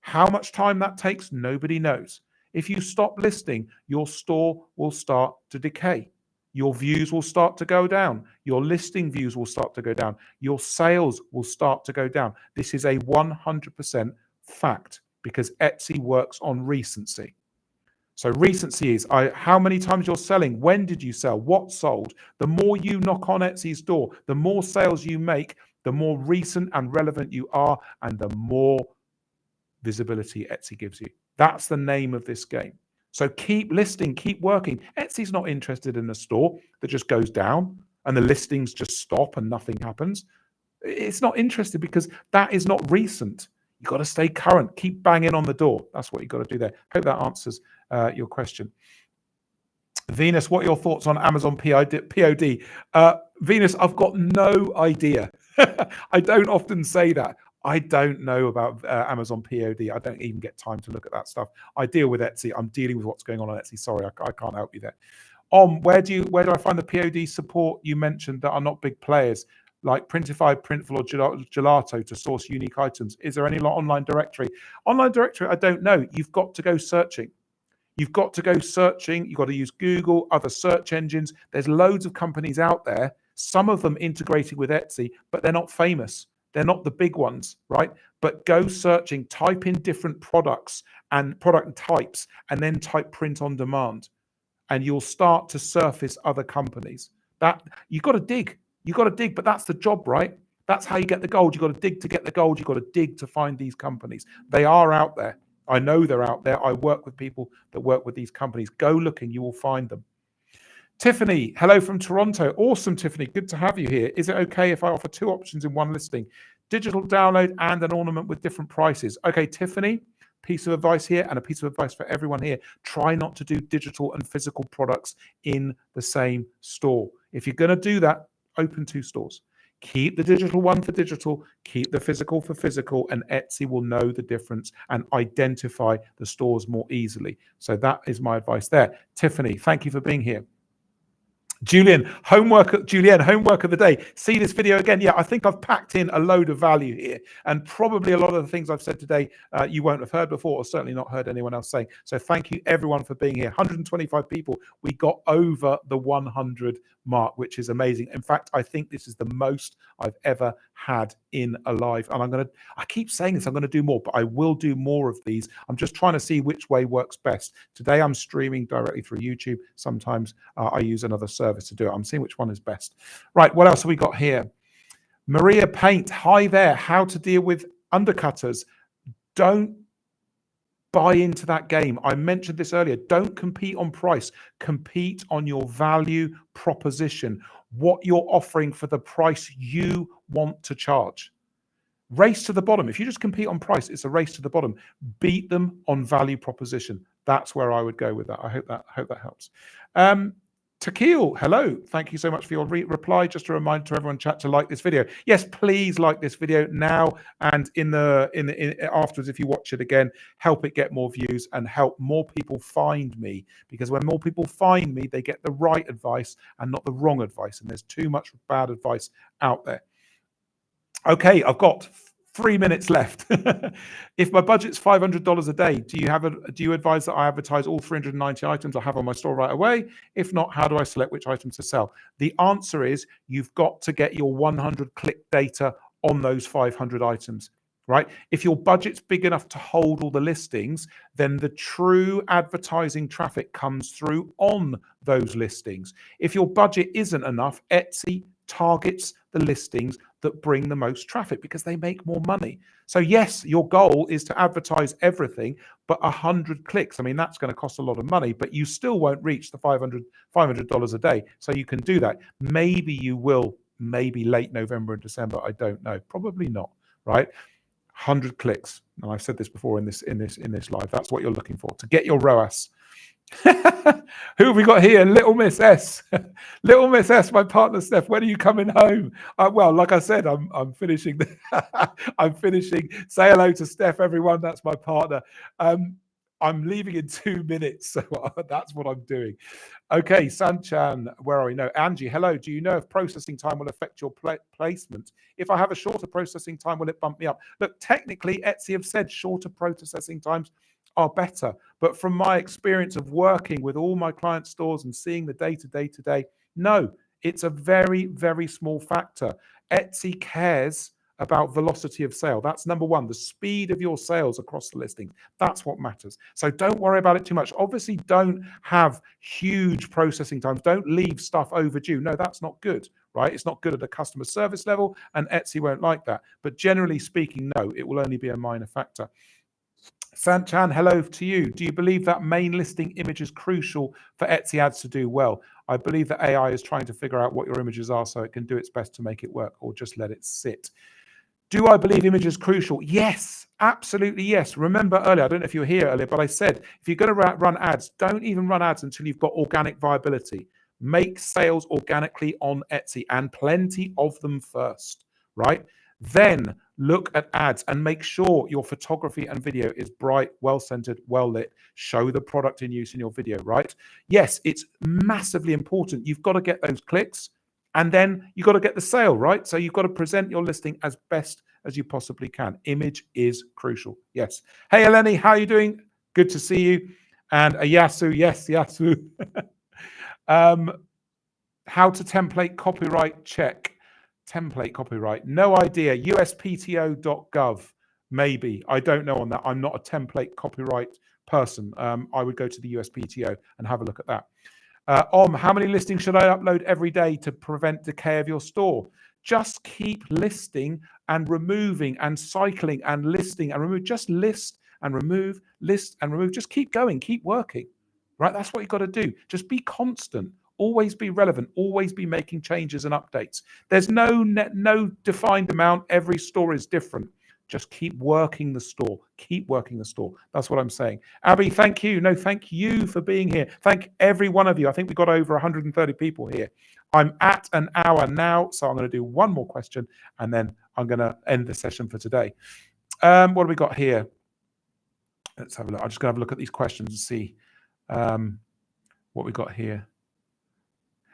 How much time that takes, nobody knows. If you stop listing, your store will start to decay. Your views will start to go down. Your listing views will start to go down. Your sales will start to go down. This is a 100% fact because Etsy works on recency. So recency is how many times you're selling, when did you sell, what sold. The more you knock on Etsy's door, the more sales you make, the more recent and relevant you are, and the more visibility Etsy gives you. That's the name of this game. So keep listing, keep working. Etsy's not interested in a store that just goes down and the listings just stop and nothing happens. It's not interested because that is not recent. You've got to stay current. Keep banging on the door. That's what you've got to do there. Hope that answers your question. Venus, what are your thoughts on Amazon POD? Venus, I've got no idea. I don't often say that. I don't know about Amazon POD. I don't even get time to look at that stuff. I deal with Etsy. I'm dealing with what's going on Etsy. Sorry, I can't help you there. Where do I find the POD support you mentioned that are not big players like Printify, Printful, or Gelato to source unique items? Is there any online directory? Online directory, I don't know. You've got to go searching. You've got to go searching. You've got to use Google, other search engines. There's loads of companies out there Some of them integrated with Etsy, but they're not famous. They're not the big ones, right? But go searching, type in different products and product types, and then type print on demand, and you'll start to surface other companies. That you've got to dig. You've got to dig, but that's the job, right? That's how you get the gold. You've got to dig to get the gold. You've got to dig to find these companies. They are out there. I know they're out there. I work with people that work with these companies. Go looking, you will find them. Tiffany, hello from Toronto. Awesome, Tiffany. Good to have you here. Is it okay if I offer 2 options in one listing? Digital download and an ornament with different prices. Okay, Tiffany, piece of advice here and a piece of advice for everyone here. Try not to do digital and physical products in the same store. If you're going to do that, open 2 stores. Keep the digital one for digital, keep the physical for physical, and Etsy will know the difference and identify the stores more easily. So that is my advice there. Tiffany, thank you for being here. Julian, homework of the day. See this video again. Yeah, I think I've packed in a load of value here, and probably a lot of the things I've said today you won't have heard before, or certainly not heard anyone else saying. So thank you everyone for being here. 125 people. We got over the 100 mark, which is amazing. In fact, I think this is the most I've ever had in a live. And I keep saying this, I'm going to do more, but I will do more of these. I'm just trying to see which way works best. Today I'm streaming directly through YouTube. Sometimes I use another service to do it. I'm seeing which one is best. Right, what else have we got here? Maria Paint, hi there. How to deal with undercutters. Don't buy into that game. I mentioned this earlier. Don't compete on price. Compete on your value proposition, what you're offering for the price you want to charge. Race to the bottom. If you just compete on price, it's a race to the bottom. Beat them on value proposition. That's where I would go with that. I hope that helps. Takil, hello. Thank you so much for your reply. Just a reminder to everyone in chat to like this video. Yes, please like this video now and in afterwards if you watch it again. Help it get more views and help more people find me, because when more people find me, they get the right advice and not the wrong advice. And there's too much bad advice out there. Okay, I've got 3 minutes left. If my budget's $500 a day, do you advise that I advertise all 390 items I have on my store right away? If not, how do I select which items to sell? The answer is you've got to get your 100 click data on those 500 items, right? If your budget's big enough to hold all the listings, then the true advertising traffic comes through on those listings. If your budget isn't enough, Etsy targets the listings that bring the most traffic because they make more money. So yes, your goal is to advertise everything, but 100 clicks, I mean, that's going to cost a lot of money, but you still won't reach the $500 a day. So you can do that. Maybe you will, maybe late November and December. I don't know. Probably not, right? 100 clicks. And I've said this before in this live. That's what you're looking for to get your ROAS. Who have we got here? Little Miss S. Little Miss S, my partner Steph. When are you coming home? Well, like I said, I'm finishing. I'm finishing. Say hello to Steph, everyone. That's my partner. I'm leaving in 2 minutes, so that's what I'm doing. Okay, Sanchan, where are we? No, Angie, hello. Do you know if processing time will affect your placement? If I have a shorter processing time, will it bump me up? Look, technically, Etsy have said shorter processing times are better. But from my experience of working with all my client stores and seeing the data day to day, no, it's a very, very small factor. Etsy cares about velocity of sale. That's number one, the speed of your sales across the listings. That's what matters. So don't worry about it too much. Obviously, don't have huge processing times. Don't leave stuff overdue. No, that's not good, right? It's not good at a customer service level, and Etsy won't like that. But generally speaking, no, it will only be a minor factor. Sanchan, hello to you. Do you believe that main listing image is crucial for Etsy ads to do well? I believe that AI is trying to figure out what your images are so it can do its best to make it work, or just let it sit. Do I believe image is crucial? Yes, absolutely yes. Remember earlier, I don't know if you were here earlier, but I said, if you're going to run ads, don't even run ads until you've got organic viability. Make sales organically on Etsy, and plenty of them first, right? Then look at ads and make sure your photography and video is bright, well-centered, well-lit. Show the product in use in your video, right? Yes, it's massively important. You've got to get those clicks, and then you've got to get the sale, right? So you've got to present your listing as best as you possibly can. Image is crucial, yes. Hey, Eleni, how are you doing? Good to see you. And Yasu, yes, Yasu. How to template copyright check. Template copyright. No idea. uspto.gov. Maybe. I don't know on that. I'm not a template copyright person. I would go to the USPTO and have a look at that. How many listings should I upload every day to prevent decay of your store? Just keep listing and removing and cycling and listing and remove. Just list and remove, list and remove. Just keep going, keep working, right? That's what you've got to do. Just be constant, always be relevant, always be making changes and updates. There's no defined amount. Every store is different. Just keep working the store. Keep working the store. That's what I'm saying. Abby, thank you. No, thank you for being here. Thank every one of you. I think we got over 130 people here. I'm at an hour now, so I'm going to do one more question, and then I'm going to end the session for today. What do we got here? Let's have a look. I'm just going to have a look at these questions and see what we got here.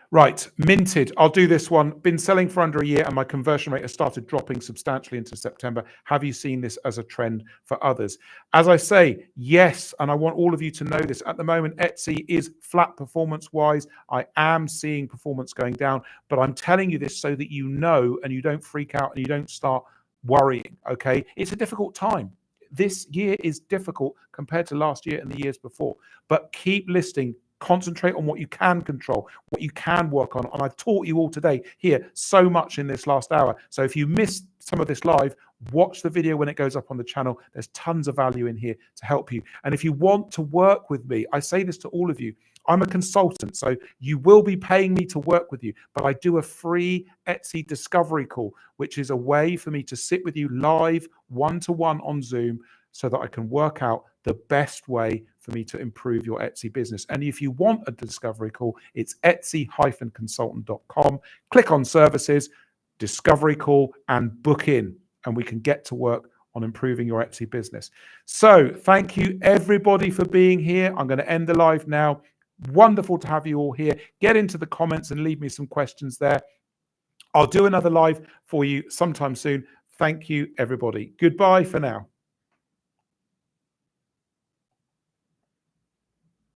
Right, minted. I'll do this one. Been selling for under a year and my conversion rate has started dropping substantially into September. Have you seen this as a trend for others? As I say, yes, and I want all of you to know this. At the moment, Etsy is flat performance-wise. I am seeing performance going down, but I'm telling you this so that you know and you don't freak out and you don't start worrying, okay? It's a difficult time. This year is difficult compared to last year and the years before, but keep listing. Concentrate on what you can control, what you can work on. And I've taught you all today here so much in this last hour. So if you missed some of this live, watch the video when it goes up on the channel. There's tons of value in here to help you. And if you want to work with me, I say this to all of you, I'm a consultant, so you will be paying me to work with you, but I do a free Etsy discovery call, which is a way for me to sit with you live, one-to-one on Zoom, so that I can work out the best way for me to improve your Etsy business. And if you want a discovery call, it's etsy-consultant.com. Click on services, discovery call, and book in, and we can get to work on improving your Etsy business. So thank you everybody for being here. I'm going to end the live now. Wonderful to have you all here. Get into the comments and leave me some questions there. I'll do another live for you sometime soon. Thank you, everybody. Goodbye for now.